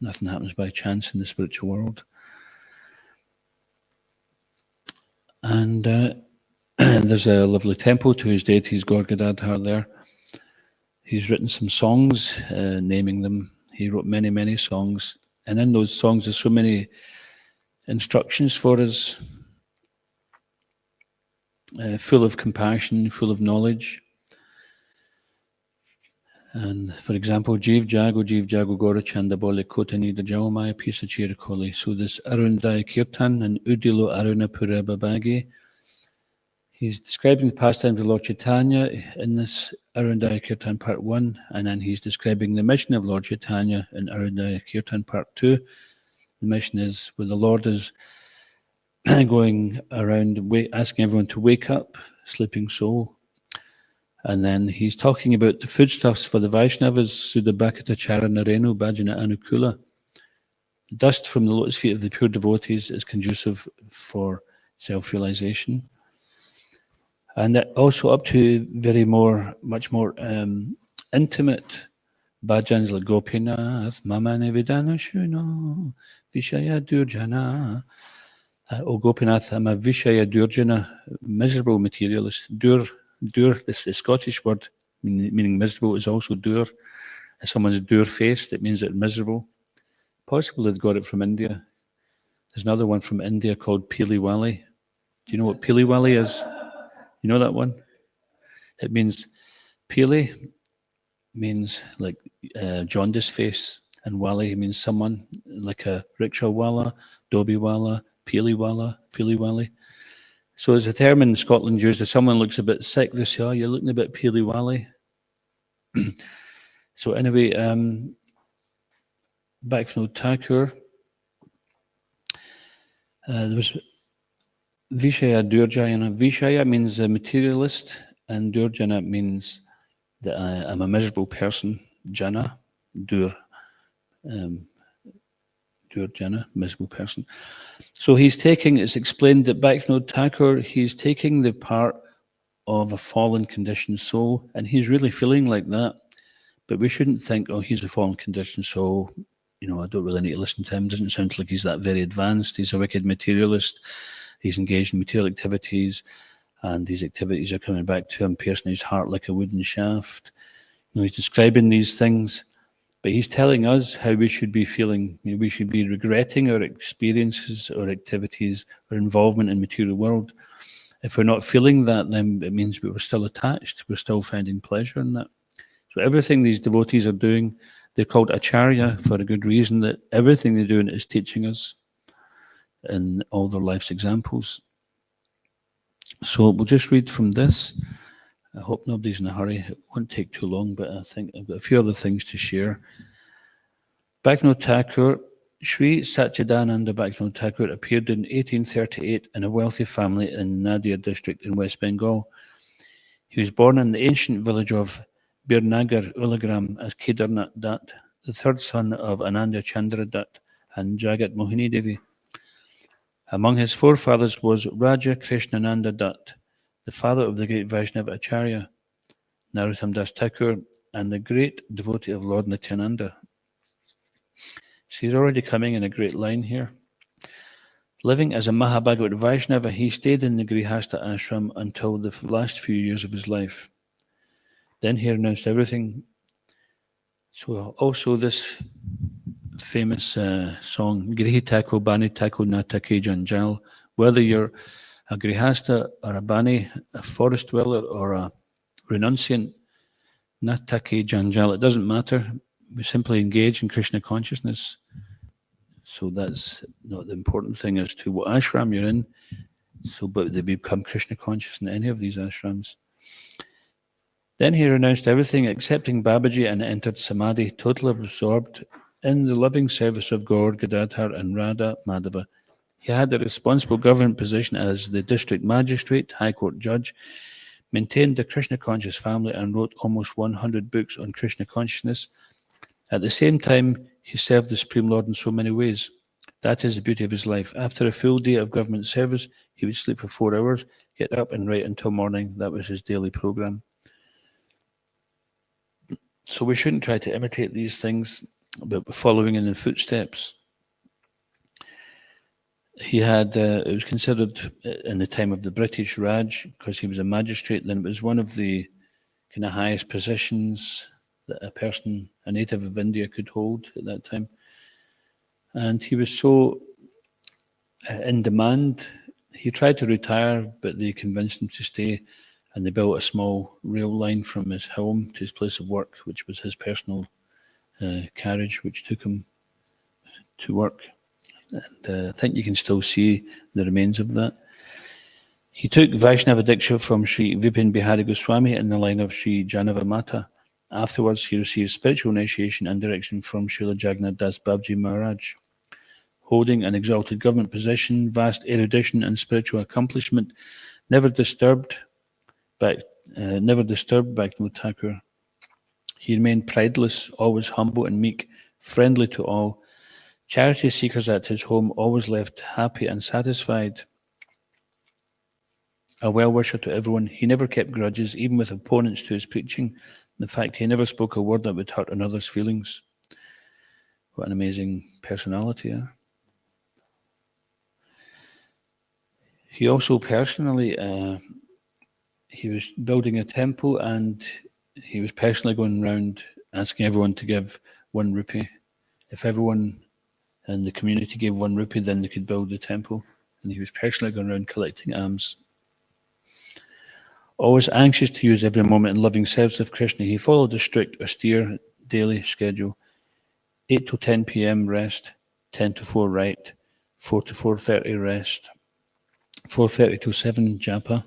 Nothing happens by chance in the spiritual world. And there's a lovely temple to his deities, Gaur Gadadhar, there. He's written some songs, naming them. He wrote many, many songs. And in those songs, there's so many instructions for us, full of compassion, full of knowledge. And for example, Jiv Jago Gora Chanda Bole Kotani the Jawamaya Pisa Chirakoli. So this Arundai Kirtan and Udilo Aruna Pureba Bagi. He's describing the pastimes of Lord Chaitanya in this Arundai Kirtan Part 1, and then he's describing the mission of Lord Chaitanya in Arundai Kirtan Part 2. The mission is where the Lord is going around asking everyone to wake up, sleeping soul. And then he's talking about the foodstuffs for the Vaishnavas, Sudabhakata Charana Renu Bhajana Anukula. Dust from the lotus feet of the pure devotees is conducive for self-realization. And also up to much more intimate bhajans like Gopinath, Mama Nevedana Shuno, Vishaya Durjana. O Gopinath, I'm a Vishaya Durjana, miserable materialist. Dur, this the Scottish word meaning miserable is also dur. If someone's dur-faced, it means they're miserable. Possibly they've got it from India. There's another one from India called Pili Wali. Do you know what Pili Wali is? You know that one? It means, Pili means like jaundice face, and Wali means someone, like a rickshaw wala, dobi wala, Pili Wali. So it's a term in Scotland used if someone looks a bit sick, they say, oh, you're looking a bit Pili Wali. So anyway, Bhaktivinoda Thakur, there was Vishaya Durjayana. Vishaya means a materialist, and Durjana means that I'm a miserable person. Jana, Durjana, miserable person. So it's explained that Bhaktivinoda Thakur, he's taking the part of a fallen conditioned soul, and he's really feeling like that. But we shouldn't think, oh, he's a fallen conditioned soul, I don't really need to listen to him. Doesn't sound like he's that very advanced. He's a wicked materialist. He's engaged in material activities, and these activities are coming back to him, piercing his heart like a wooden shaft. He's describing these things, but he's telling us how we should be feeling. We should be regretting our experiences, our activities, our involvement in the material world. If we're not feeling that, then it means we're still attached. We're still finding pleasure in that. So everything these devotees are doing, they're called acharya for a good reason, that everything they're doing is teaching us in all their life's examples. So we'll just read from this. I hope nobody's in a hurry. It won't take too long, but I think I've got a few other things to share. Bhaktivinoda Thakur, Sri Satchidananda Bhaktivinoda Thakur appeared in 1838 in a wealthy family in Nadia district in West Bengal. He was born in the ancient village of Birnagar Ulagram as Kedarnath Dutt, the third son of Ananda Chandra Dutt and Jagat Mohini Devi. Among his forefathers was Raja Krishnananda Dutt, the father of the great Vaishnava Acharya, Narottam Das Thakur, and the great devotee of Lord Nityananda. So he's already coming in a great line here. Living as a Mahabhagavad Vaishnava, he stayed in the Grihastha ashram until the last few years of his life. Then he renounced everything. So also this famous song, Grihi Tako Bani Tako Natake Janjal, whether you're a Grihastha or a Bani, a forest dweller or a renunciant, Natake Janjal, it doesn't matter. We simply engage in Krishna consciousness. So that's not the important thing as to what ashram you're in. But they become Krishna conscious in any of these ashrams. Then he renounced everything, accepting Babaji, and entered Samadhi, totally absorbed In the loving service of Gaur, Gadadhar and Radha Madhava, he had a responsible government position as the district magistrate, high court judge, maintained the Krishna conscious family, and wrote almost 100 books on Krishna consciousness. At the same time, he served the Supreme Lord in so many ways. That is the beauty of his life. After a full day of government service, he would sleep for 4 hours, get up and write until morning. That was his daily program. So we shouldn't try to imitate these things, but following in the footsteps. He had, it was considered in the time of the British Raj, because he was a magistrate, then it was one of the kind of highest positions that a person, a native of India, could hold at that time. And he was so in demand, he tried to retire, but they convinced him to stay, and they built a small rail line from his home to his place of work, which was his personal carriage, which took him to work. And I think you can still see the remains of that. He took Vaishnava Diksha from Sri Vipin Bihari Goswami in the line of Sri Janava Mata. Afterwards, he received spiritual initiation and direction from Srila Jagannath Das Babji Maharaj. Holding an exalted government position, vast erudition and spiritual accomplishment, never disturbed Bhaktivinoda Thakur. He remained prideless, always humble and meek, friendly to all. Charity seekers at his home always left happy and satisfied. A well-wisher to everyone, he never kept grudges, even with opponents to his preaching. In fact, he never spoke a word that would hurt another's feelings. What an amazing personality, eh? He also personally, he was building a temple, and he was personally going around asking everyone to give 1 rupee. If everyone in the community gave 1 rupee, then they could build the temple. And he was personally going around collecting alms. Always anxious to use every moment in loving service of Krishna, he followed a strict, austere daily schedule. 8 to 10 p.m. rest, 10 to 4 write, 4 to 4:30 rest, 4:30 to 7 japa,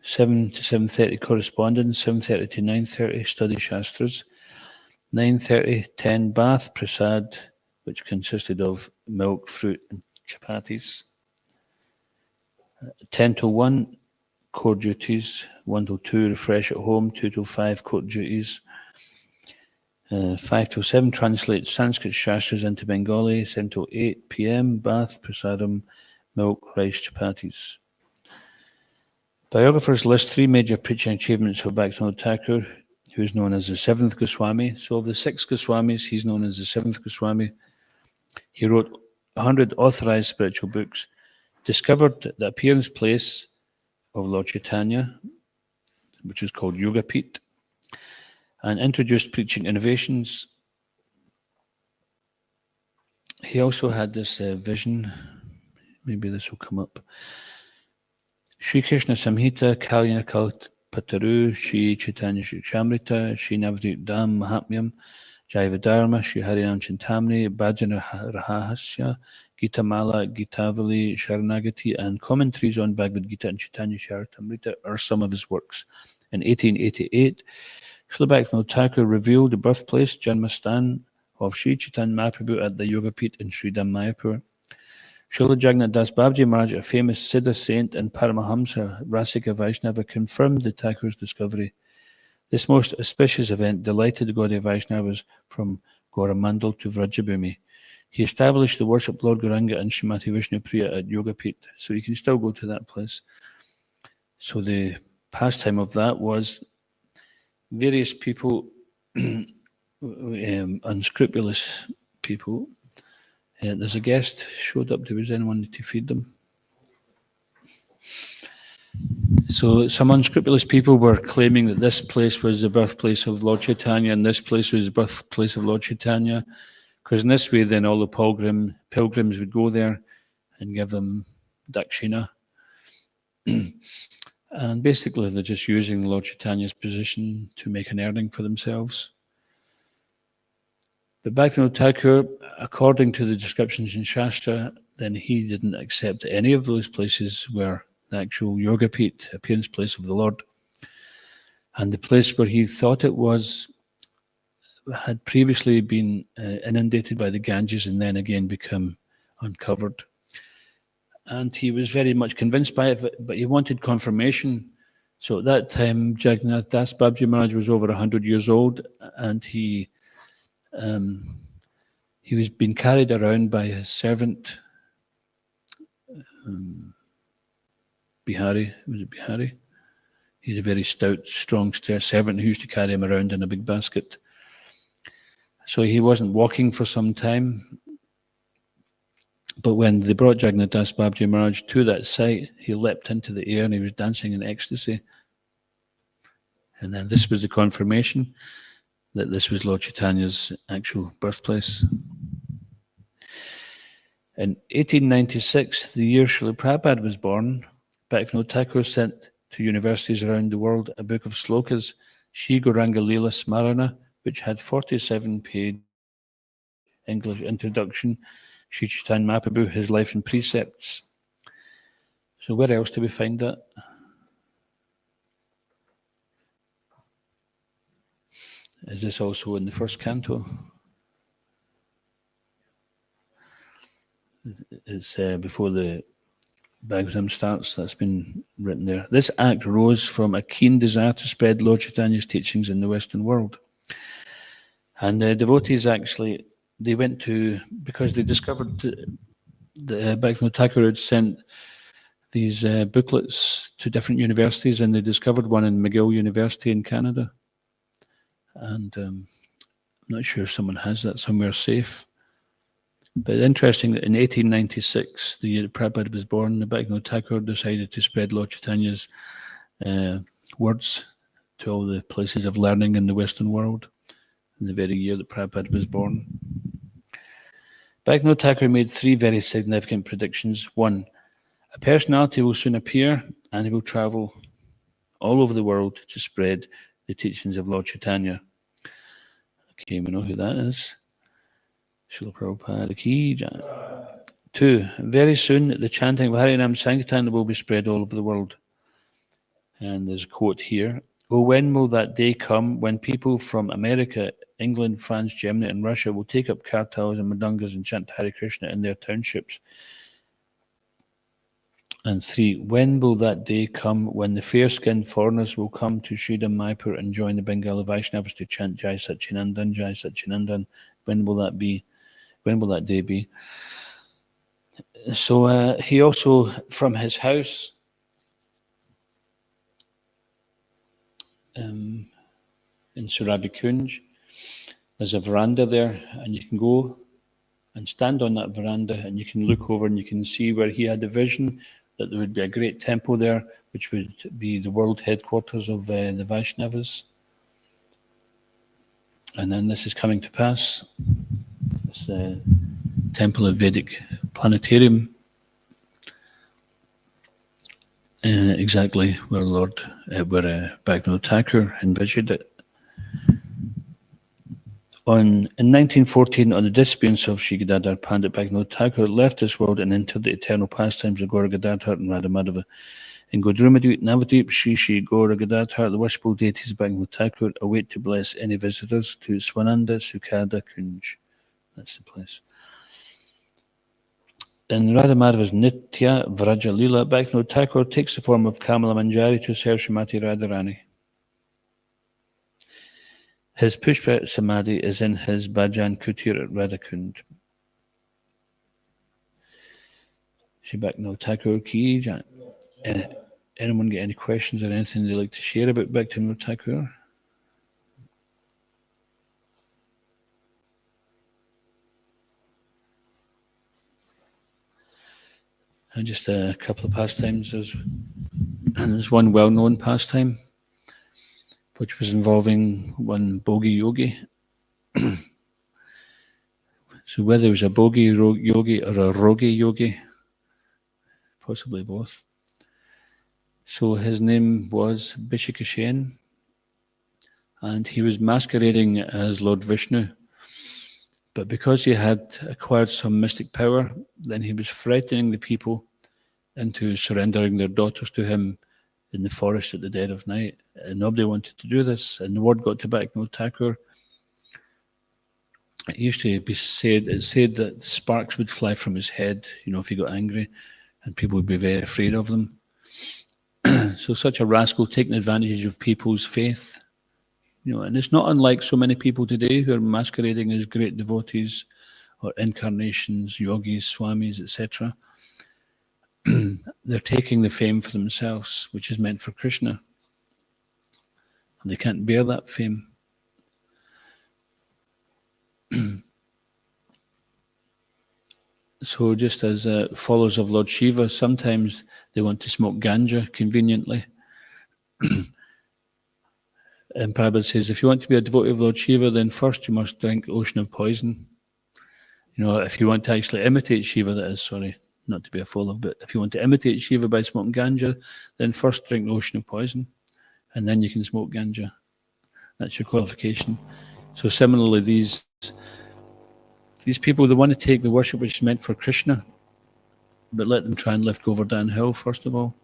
7 to 7:30 correspondence, 7:30 to 9:30 study shastras, 9:30, 10 bath prasad, which consisted of milk, fruit, and chapatis. 10 to 1 court duties, 1 to 2 refresh at home, 2 to 5 court duties. 5 to 7 translate Sanskrit shastras into Bengali, 7 to 8 p.m. bath prasadam, milk, rice, chapatis. Biographers list 3 major preaching achievements of Bhaktivinoda Thakur, who is known as the 7th Goswami. So of the 6 Goswamis, he's known as the 7th Goswami. He wrote 100 authorized spiritual books, discovered the appearance place of Lord Chaitanya, which is called Yoga Peeth, and introduced preaching innovations. He also had this vision, maybe this will come up. Sri Krishna Samhita, Kalyana Kalpataru, Sri Chaitanya Chamrita, Sri Navadvip Dham Mahatmyam, Jaiva Dharma, Sri Harinam Chintamani, Bhajana Rahasya, Gita Mala, Gitavali, Sharanagati, and commentaries on Bhagavad Gita and Chaitanya Charitamrita are some of his works. In 1888, Srila Bhaktivinoda Thakur revealed the birthplace, Janmastan, of Sri Chaitanya Mahaprabhu at the Yoga Peeth in Sridham Mayapur. Srila Jagannath Das Babji Maharaj, a famous Siddha saint and Paramahamsa Rasika Vaishnava, confirmed the Thakur's discovery. This most auspicious event delighted the Gaudiya Vaishnavas from Goramandal to Vrajabhumi. He established the worship Lord Gauranga and Srimati Vishnu Priya at Yoga Peeth, so you can still go to that place. So the pastime of that was various people, unscrupulous people. There's a guest showed up. Was anyone to feed them? So some unscrupulous people were claiming that this place was the birthplace of Lord Chaitanya and this place was the birthplace of Lord Chaitanya, because in this way then all the pilgrims would go there and give them dakshina. And basically they're just using Lord Chaitanya's position to make an earning for themselves. But Bhaktivinoda Thakur, according to the descriptions in Shastra, then he didn't accept any of those places where the actual Yoga Peeth, appearance place of the Lord. And the place where he thought it was had previously been inundated by the Ganges and then again become uncovered. And he was very much convinced by it, but he wanted confirmation. So at that time, Jagannath Das Babji Maharaj was over 100 years old, and he was being carried around by his servant, Bihari. Was it Bihari? He had a very stout, strong servant who used to carry him around in a big basket. So he wasn't walking for some time. But when they brought Jagannath Das Babji Maharaj to that site, he leapt into the air and he was dancing in ecstasy. And then this was the confirmation that this was Lord Chaitanya's actual birthplace. In 1896, the year Srila Prabhupada was born, Bhaktivinoda Thakur sent to universities around the world a book of slokas, Shri Gauranga Leela Smarana, which had 47-page English introduction, Sri Chaitanya Mahaprabhu, his life and precepts. So where else do we find that? Is this also in the first canto? It's before the Bhagavatam starts, that's been written there. This act rose from a keen desire to spread Lord Chaitanya's teachings in the Western world. And the devotees actually, they went to, because they discovered that Bhaktivinoda Thakur had sent these booklets to different universities, and they discovered one in McGill University in Canada. And I'm not sure if someone has that somewhere safe. But interesting that in 1896, the year Prabhupada was born, the Bhaktivinoda Thakur decided to spread Lord Chaitanya's words to all the places of learning in the Western world, in the very year that Prabhupada was born. Bhaktivinoda Thakur made three very significant predictions. One, a personality will soon appear and he will travel all over the world to spread the teachings of Lord Chaitanya. Okay, we know who that is. Srila Prabhupada Ki Jai. 2, very soon the chanting of Harinam Sankirtan will be spread all over the world. And there's a quote here. Oh, when will that day come when people from America, England, France, Germany, and Russia will take up kartals and madangas and chant Hare Krishna in their townships? And 3, when will that day come when the fair-skinned foreigners will come to Sridham Mayapur and join the Bengali Vaishnavas to chant Jai Satchinandan, Jai Satchinandan? When will that be? When will that day be? So he also, from his house in Surabi Kunj, there's a veranda there, and you can go and stand on that veranda and you can look over and you can see where he had a vision that there would be a great temple there, which would be the world headquarters of the Vaishnavas. And then this is coming to pass. This temple of Vedic planetarium, exactly where Bhaktivinoda Thakur envisioned it. In 1914, on the disappearance of Sri Gadadhar Pandit, Bhaktivinoda Thakur left this world and entered the eternal pastimes of Gaura Gadadhar and Radha Madhava. In Godrumadweep, Navadweep, Shri Gaura Gadadhar, the worshipful deities of Bhaktivinoda Thakur await to bless any visitors to Swananda Sukhada Kunj. That's the place. In Radha Madhava's Nitya Vraja Leela, Bhaktivinoda Thakur takes the form of Kamala Manjari to serve Srimati Radharani. His Pushpa Samadhi is in his Bhajan Kutir at Radhakund. Shri Bhaktivinoda Thakur Ki Jai. Anyone get any questions or anything they'd like to share about Bhaktivinoda Thakur? And just a couple of pastimes. There's one well-known pastime, which was involving one Bogi Yogi. So whether it was a Bogi Yogi or a Rogi Yogi, possibly both. So his name was Bishikashen, and he was masquerading as Lord Vishnu. But because he had acquired some mystic power, then he was frightening the people into surrendering their daughters to him in the forest at the dead of night. And nobody wanted to do this. And the word got to Bhaktivinoda Thakur. it used to be said, it said that sparks would fly from his head, if he got angry, and people would be very afraid of them. So such a rascal taking advantage of people's faith, and it's not unlike so many people today who are masquerading as great devotees or incarnations, yogis, swamis, etc. They're taking the fame for themselves, which is meant for Krishna. And they can't bear that fame. So just as followers of Lord Shiva, sometimes they want to smoke ganja conveniently. And Prabhupada says, if you want to be a devotee of Lord Shiva, then first you must drink ocean of poison. If you want to actually imitate Shiva, that is, sorry, not to be a fool of, but if you want to imitate Shiva by smoking ganja, then first drink the ocean of poison, and then you can smoke ganja. That's your qualification. So similarly, these people, they want to take the worship which is meant for Krishna, but let them try and lift Govardhan Hill, first of all.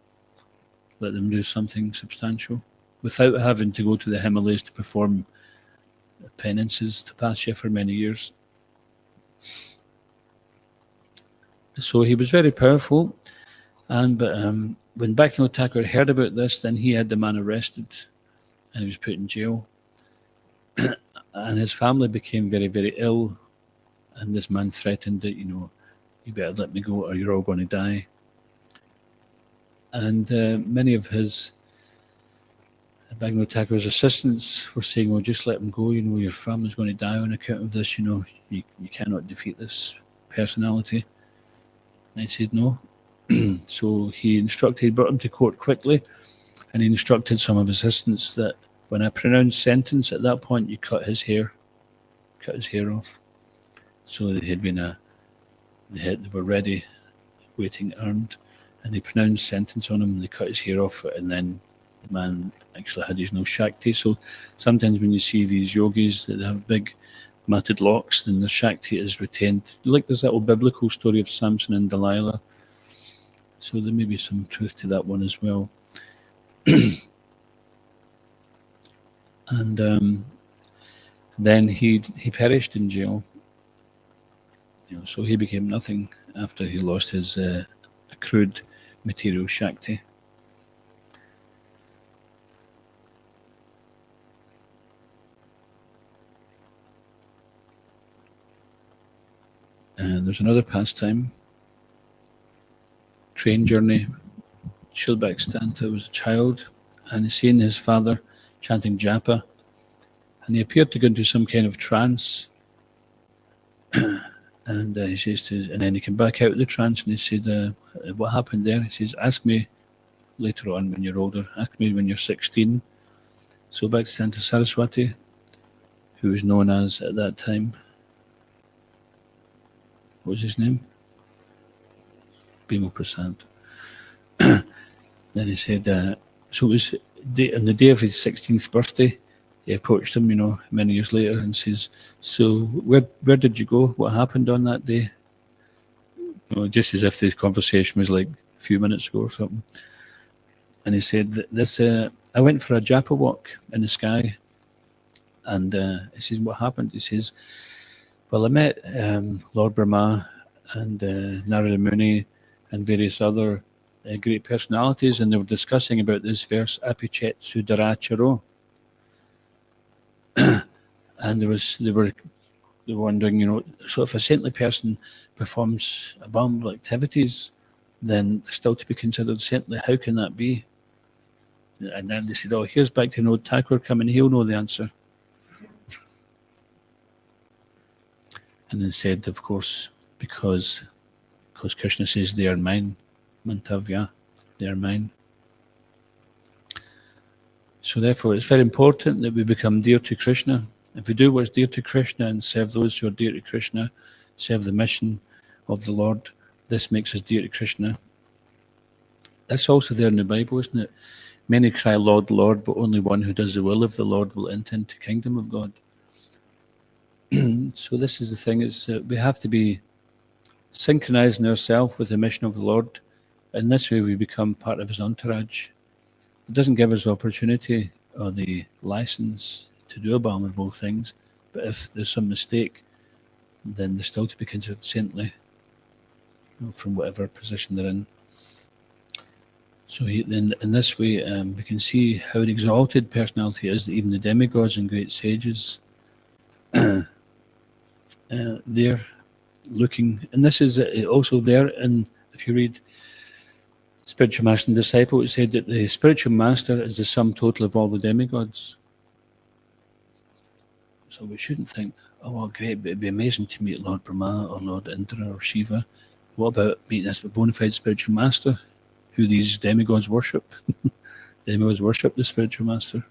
Let them do something substantial, without having to go to the Himalayas to perform penances to Tapasya for many years. So he was very powerful, but when Bhaktivinoda Thakur heard about this, then he had the man arrested, and he was put in jail. And his family became very, very ill, and this man threatened that, you better let me go or you're all going to die. And many of his Bhaktivinoda Thakur's assistants were saying, well, just let him go, your family's going to die on account of this, you cannot defeat this personality. And he said no. So he brought him to court quickly, and he instructed some of his assistants that when I pronounce sentence, at that point you cut his hair off. So they were ready, waiting armed, and they pronounced sentence on him, and they cut his hair off, and then the man actually had his no Shakti. So sometimes when you see these yogis that have big matted locks, then the Shakti is retained. Like there's that old biblical story of Samson and Delilah. So there may be some truth to that one as well. And then he perished in jail. So he became nothing after he lost his accrued material Shakti. There's another pastime, train journey. Shilbak Stanta was a child, and he seen his father chanting japa, and he appeared to go into some kind of trance. And he says and then he came back out of the trance, and he said, what happened there? He says, ask me later on when you're older, ask me when you're 16. So Bhaktisiddhanta Saraswati, who was known as, at that time, what was his name? Bhima Prasad. Then he said, so it was on the day of his 16th birthday, he approached him, many years later, and says, so where did you go? What happened on that day? Just as if this conversation was like a few minutes ago or something. And he said, I went for a japa walk in the sky. And he says, what happened? He says, well, I met Lord Brahma and Narada Muni and various other great personalities, and they were discussing about this verse, Apichet Sudaracharo. And they were wondering, so if a saintly person performs abominable activities, then they're still to be considered saintly. How can that be? And then they said, oh, here's Bhaktivinoda Thakur coming, he'll know the answer. And they said, of course, because Krishna says they are mine, Mantavya, they are mine. So therefore, it's very important that we become dear to Krishna. If we do what's dear to Krishna and serve those who are dear to Krishna, serve the mission of the Lord, this makes us dear to Krishna. That's also there in the Bible, isn't it? Many cry, Lord, Lord, but only one who does the will of the Lord will enter into the kingdom of God. So this is the thing, is we have to be synchronizing ourselves with the mission of the Lord. In this way, we become part of his entourage. It doesn't give us the opportunity or the license to do abominable things, but if there's some mistake, then they're still to be considered saintly, from whatever position they're in. So then, in this way, we can see how an exalted personality is that even the demigods and great sages, they're looking, and this is also there. And if you read Spiritual Master and Disciple, it said that the spiritual master is the sum total of all the demigods. So we shouldn't think, oh, well, great, but it'd be amazing to meet Lord Brahma or Lord Indra or Shiva. What about meeting a bona fide spiritual master who these demigods worship? Demigods worship the spiritual master.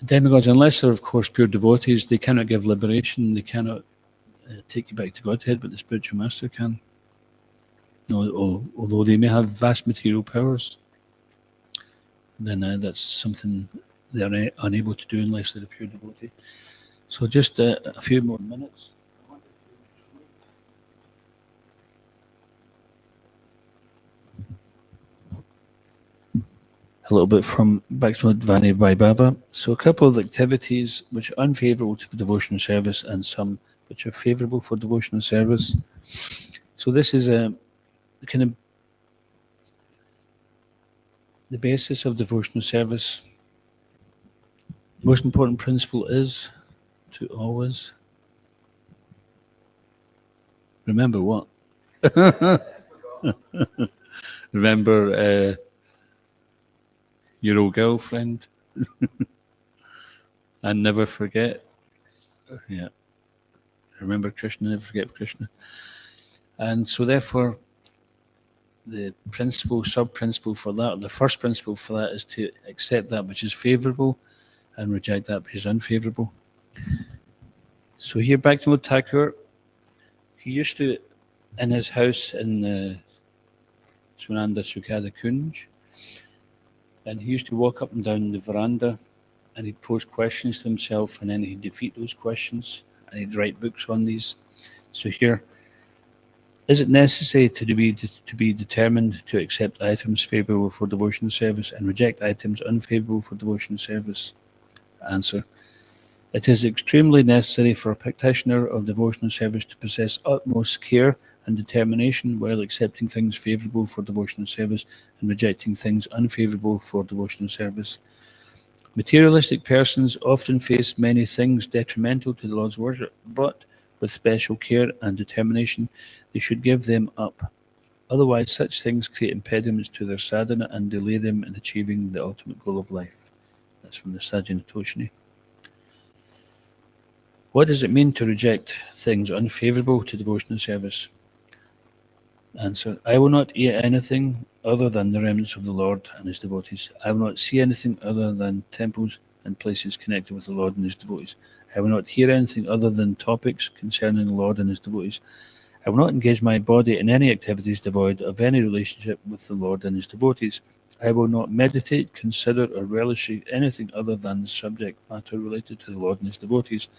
Demigods, unless they're, of course, pure devotees, they cannot give liberation, they cannot take you back to Godhead, but the spiritual master can. Although they may have vast material powers, then that's something they're unable to do unless they're a pure devotee. So just a few more minutes. A little bit from Bhaktivinoda Vani Vaibhava. So a couple of activities which are unfavourable to devotional service and some which are favourable for devotional service. So this is a kind of the basis of devotional service. Most important principle is to always remember what? Remember your old girlfriend and never forget. Yeah. Remember Krishna, never forget Krishna. And so therefore, the principle, sub-principle for that, or the first principle for that is to accept that which is favourable and reject that which is unfavourable. So here, Bhaktivinoda Thakur, he used to, in his house in Swananda Sukhada Kunj, and he used to walk up and down the veranda and he'd pose questions to himself and then he'd defeat those questions and he'd write books on these. So here, is it necessary to be determined to accept items favourable for devotional service and reject items unfavourable for devotional service? Answer. It is extremely necessary for a practitioner of devotional service to possess utmost care and determination while accepting things favourable for devotional service and rejecting things unfavourable for devotional service. Materialistic persons often face many things detrimental to the Lord's worship, but with special care and determination, they should give them up. Otherwise, such things create impediments to their sadhana and delay them in achieving the ultimate goal of life. That's from the Sajjana Toshini. What does it mean to reject things unfavourable to devotional service? Answer. I will not eat anything other than the remnants of the Lord and his devotees. I will not see anything other than temples and places connected with the Lord and his devotees. I will not hear anything other than topics concerning the Lord and his devotees. I will not engage my body in any activities devoid of any relationship with the Lord and his devotees. I will not meditate, consider, or relish anything other than the subject matter related to the Lord and his devotees.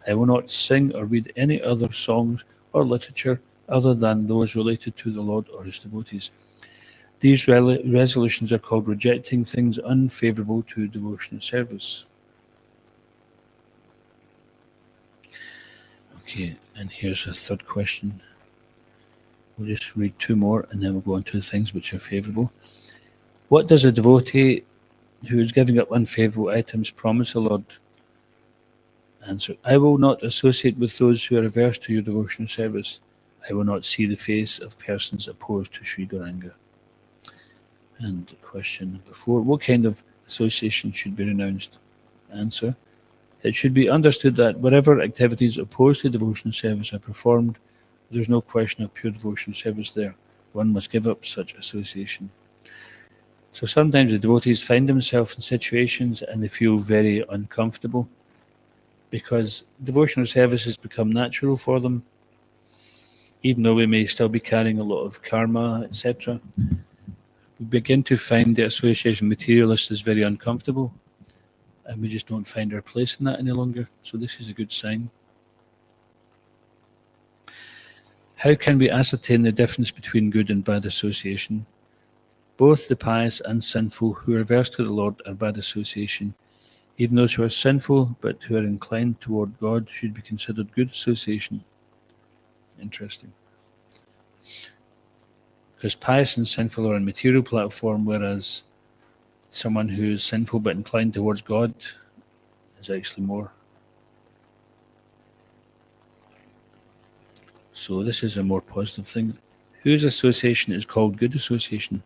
I will not sing or read any other songs or literature other than those related to the Lord or his devotees. These resolutions are called rejecting things unfavourable to devotional service. Okay, and here's a third question. We'll just read two more and then we'll go on to the things which are favourable. What does a devotee who is giving up unfavourable items promise the Lord? Answer. I will not associate with those who are averse to your devotional service. I will not see the face of persons opposed to Sri Gauranga. And question number 4. What kind of association should be renounced? Answer. It should be understood that wherever activities opposed to devotional service are performed, there's no question of pure devotional service there. One must give up such association. So sometimes the devotees find themselves in situations and they feel very uncomfortable because devotional service has become natural for them, even though we may still be carrying a lot of karma, etc. We begin to find the association with materialists is very uncomfortable, and we just don't find our place in that any longer. So this is a good sign. How can we ascertain the difference between good and bad association? Both the pious and sinful who are averse to the Lord are bad association. Even those who are sinful but who are inclined toward God should be considered good association. Interesting. Because pious and sinful are on material platform, whereas someone who is sinful but inclined towards God is actually more. So this is a more positive thing. Whose association is called good association?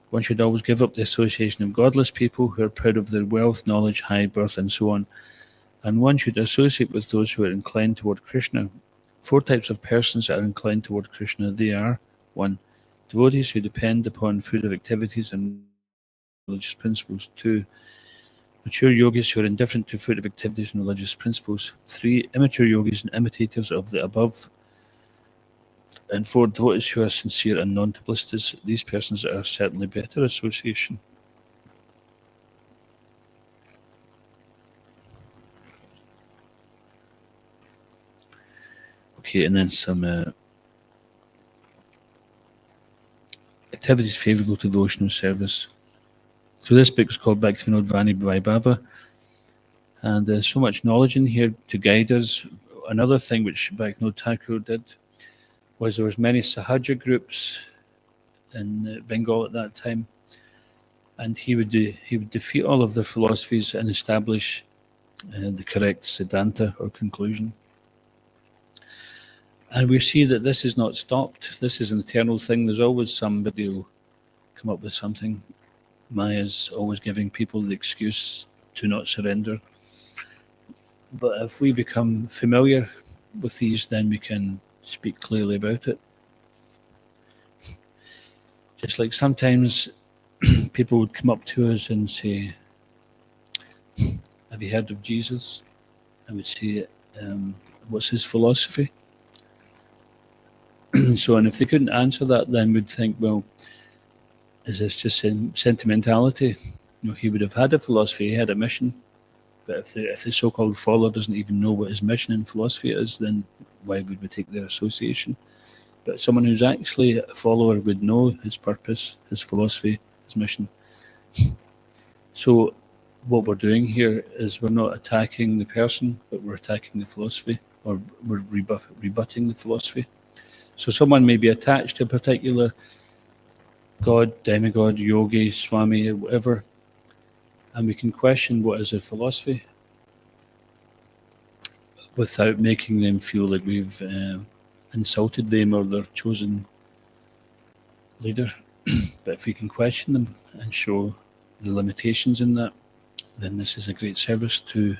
One should always give up the association of godless people who are proud of their wealth, knowledge, high birth, and so on. And one should associate with those who are inclined toward Krishna. 4 types of persons that are inclined toward Krishna. They are: 1. Devotees who depend upon fruitive activities and religious principles. 2. Mature yogis who are indifferent to fruitive activities and religious principles. 3. Immature yogis and imitators of the above. And 4. Devotees who are sincere and non-duplicitous. These persons are certainly better association. Okay, and then some activities favourable to devotional service. So this book is called Bhaktivinoda Vani Vaibhava, and there's so much knowledge in here to guide us. Another thing which Bhaktivinoda Thakura did was there was many Sahaja groups in Bengal at that time, and he would defeat all of their philosophies and establish the correct Siddhanta or conclusion. And we see that this is not stopped. This is an eternal thing. There's always somebody who come up with something. Maya is always giving people the excuse to not surrender. But if we become familiar with these, then we can speak clearly about it. Just like sometimes people would come up to us and say, have you heard of Jesus? I would say, what's his philosophy? So, and if they couldn't answer that, then we'd think, well, is this just sentimentality? You know, he would have had a philosophy, he had a mission, but if the so-called follower doesn't even know what his mission in philosophy is, then why would we take their association? But someone who's actually a follower would know his purpose, his philosophy, his mission. So what we're doing here is we're not attacking the person, but we're attacking the philosophy, or we're rebutting the philosophy. So someone may be attached to a particular god, demigod, yogi, swami, or whatever, and we can question what is their philosophy without making them feel like we've insulted them or their chosen leader. But if we can question them and show the limitations in that, then this is a great service to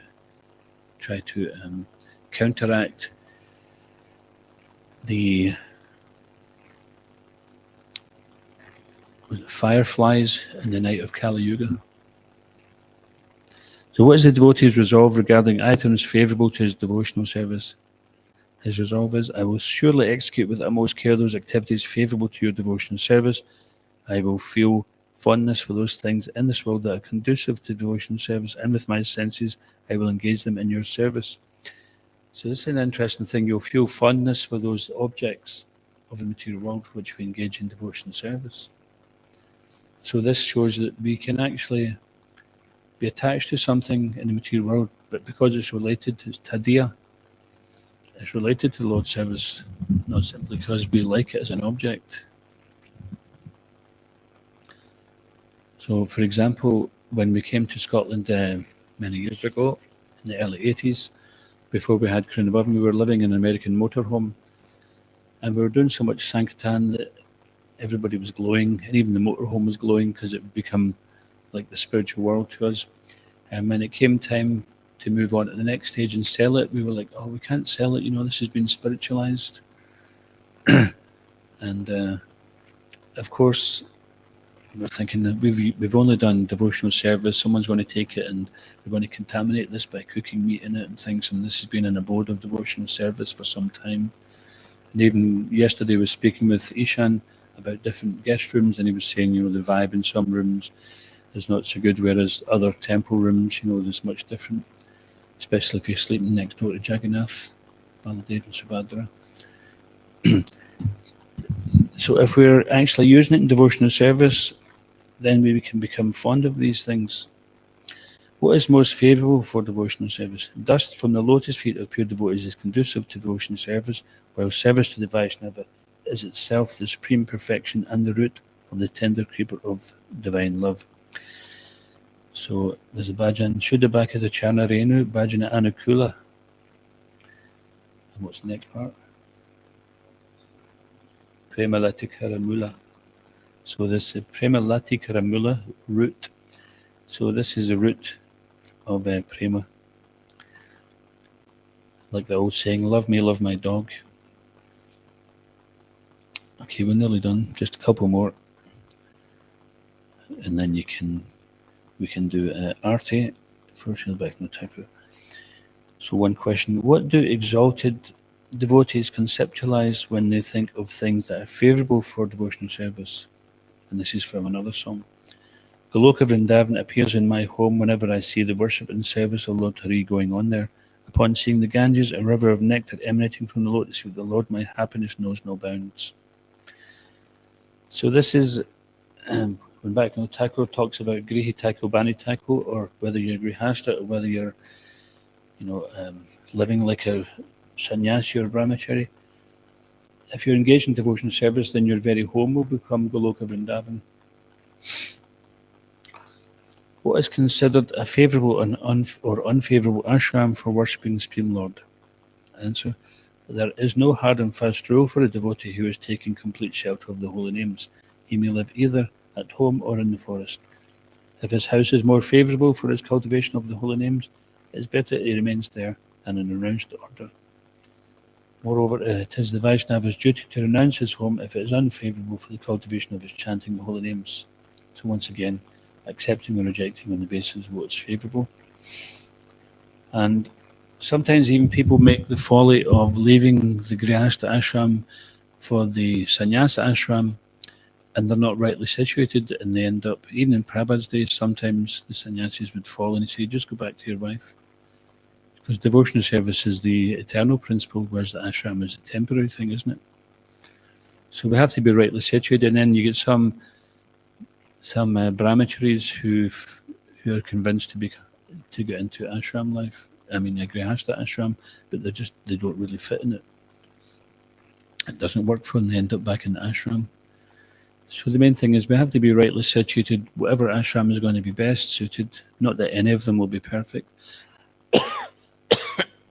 try to counteract the fireflies in the night of Kali Yuga. So what is the devotee's resolve regarding items favourable to his devotional service? His resolve is, I will surely execute with utmost care those activities favourable to your devotional service. I will feel fondness for those things in this world that are conducive to devotional service, and with my senses I will engage them in your service. So this is an interesting thing. You'll feel fondness for those objects of the material world which we engage in devotional service. So this shows that we can actually be attached to something in the material world, but because it's related to Tadiya, it's related to the Lord's service, not simply because we like it as an object. So, for example, when we came to Scotland many years ago, in the early 80s, before we had Krishna, we were living in an American motorhome, and we were doing so much Sankirtan that everybody was glowing, and even the motorhome was glowing because it would become like the spiritual world to us. And when it came time to move on to the next stage and sell it, we were like, oh, we can't sell it, you know, this has been spiritualized. And of course, we're thinking that we've only done devotional service, someone's going to take it and we're going to contaminate this by cooking meat in it and things, and this has been an abode of devotional service for some time. And even yesterday I was speaking with Ishan about different guest rooms, and he was saying, you know, the vibe in some rooms is not so good, whereas other temple rooms, you know, there's much different, especially if you're sleeping next door to Jagannath, Baladev and Subhadra. So if we're actually using it in devotional service, then we can become fond of these things. What is most favourable for devotional service? Dust from the lotus feet of pure devotees is conducive to devotional service, while service to the Vaishnava is itself the supreme perfection and the root of the tender creeper of divine love. So there's a bhajan, Shuddhabhakata Charna Renu, Bhajana Anukula. And what's the next part? Prema Latikara Mula. So this is Prema Latikara Mula, root. So this is the root of prema. Like the old saying, love me, love my dog. Okay, we're nearly done. Just a couple more. And then we can do Arti for Srila Bhaktivinoda Thakura. So one question, what do exalted devotees conceptualize when they think of things that are favourable for devotional service? And this is from another song. Goloka Vrindavan appears in my home whenever I see the worship and service of Lord Hari going on there. Upon seeing the Ganges, a river of nectar emanating from the lotus feet of the Lord, my happiness knows no bounds. So this is when Bhaktivinoda Thakur talks about Grihi Tako, Bani Tako, or whether you're Grihasta or whether you're living like a sannyasi or brahmachari. If you're engaged in devotional service, then your very home will become Goloka Vrindavan. What is considered a favourable or unfavourable ashram for worshipping the Supreme Lord? Answer. There is no hard and fast rule for a devotee who is taking complete shelter of the holy names. He may live either at home or in the forest. If his house is more favourable for his cultivation of the holy names, it is better he remains there and in renounced order. Moreover, it is the Vaishnava's duty to renounce his home if it is unfavourable for the cultivation of his chanting the holy names. So once again, accepting or rejecting on the basis of what's favourable. And sometimes even people make the folly of leaving the Grihastha ashram for the sannyasa ashram, and they're not rightly situated, and they end up, even in Prabhupada's days, sometimes the sannyasis would fall and he'd say, just go back to your wife. Because devotional service is the eternal principle, whereas the ashram is a temporary thing, isn't it? So we have to be rightly situated, and then you get some brahmacharis who are convinced to get into ashram life. I mean, a grihastha ashram, but they don't really fit in it. It doesn't work for them. They end up back in the ashram. So the main thing is we have to be rightly situated. Whatever ashram is going to be best suited. Not that any of them will be perfect,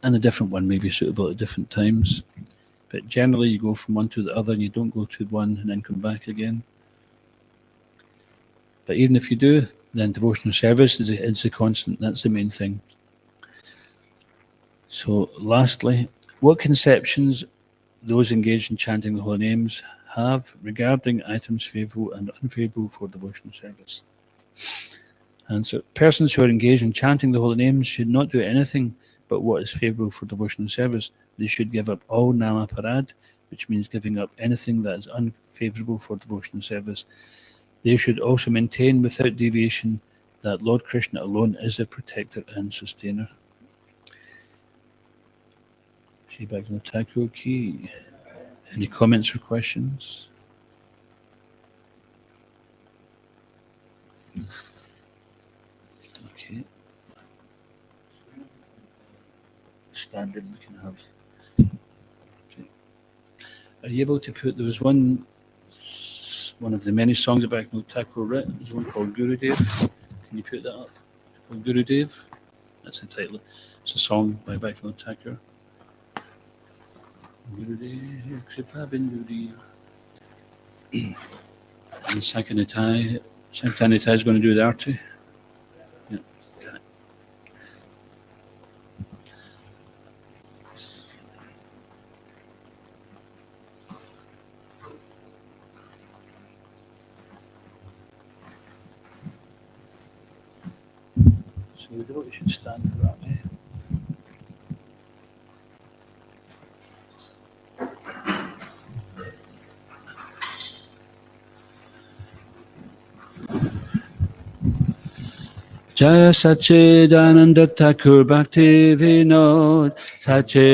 and a different one may be suitable at different times. But generally, you go from one to the other, and you don't go to one and then come back again. But even if you do, then devotional service is a constant. That's the main thing. So lastly, what conceptions those engaged in chanting the holy names have regarding items favourable and unfavourable for devotional service? Answer. Persons who are engaged in chanting the holy names should not do anything but what is favourable for devotional service. They should give up all namaparad, which means giving up anything that is unfavourable for devotional service. They should also maintain without deviation that Lord Krishna alone is a protector and sustainer. Shri Bhaktivinoda Thakur ki. Any comments or questions? Okay. Standard we can have. Okay. Are you able to put, there was one of the many songs that Bhaktivinoda Thakur wrote, there's one called Gurudev. Can you put that up? Called Gurudev? That's the title. It's a song by Bhaktivinoda Thakur. Gurudev, Kripa Binduri. And Sankirtanitai is going to do the arti. Yeah. Okay. So the devotee should stand for that. Jaya Sachidananda Thakur Bhaktivinoda Sachi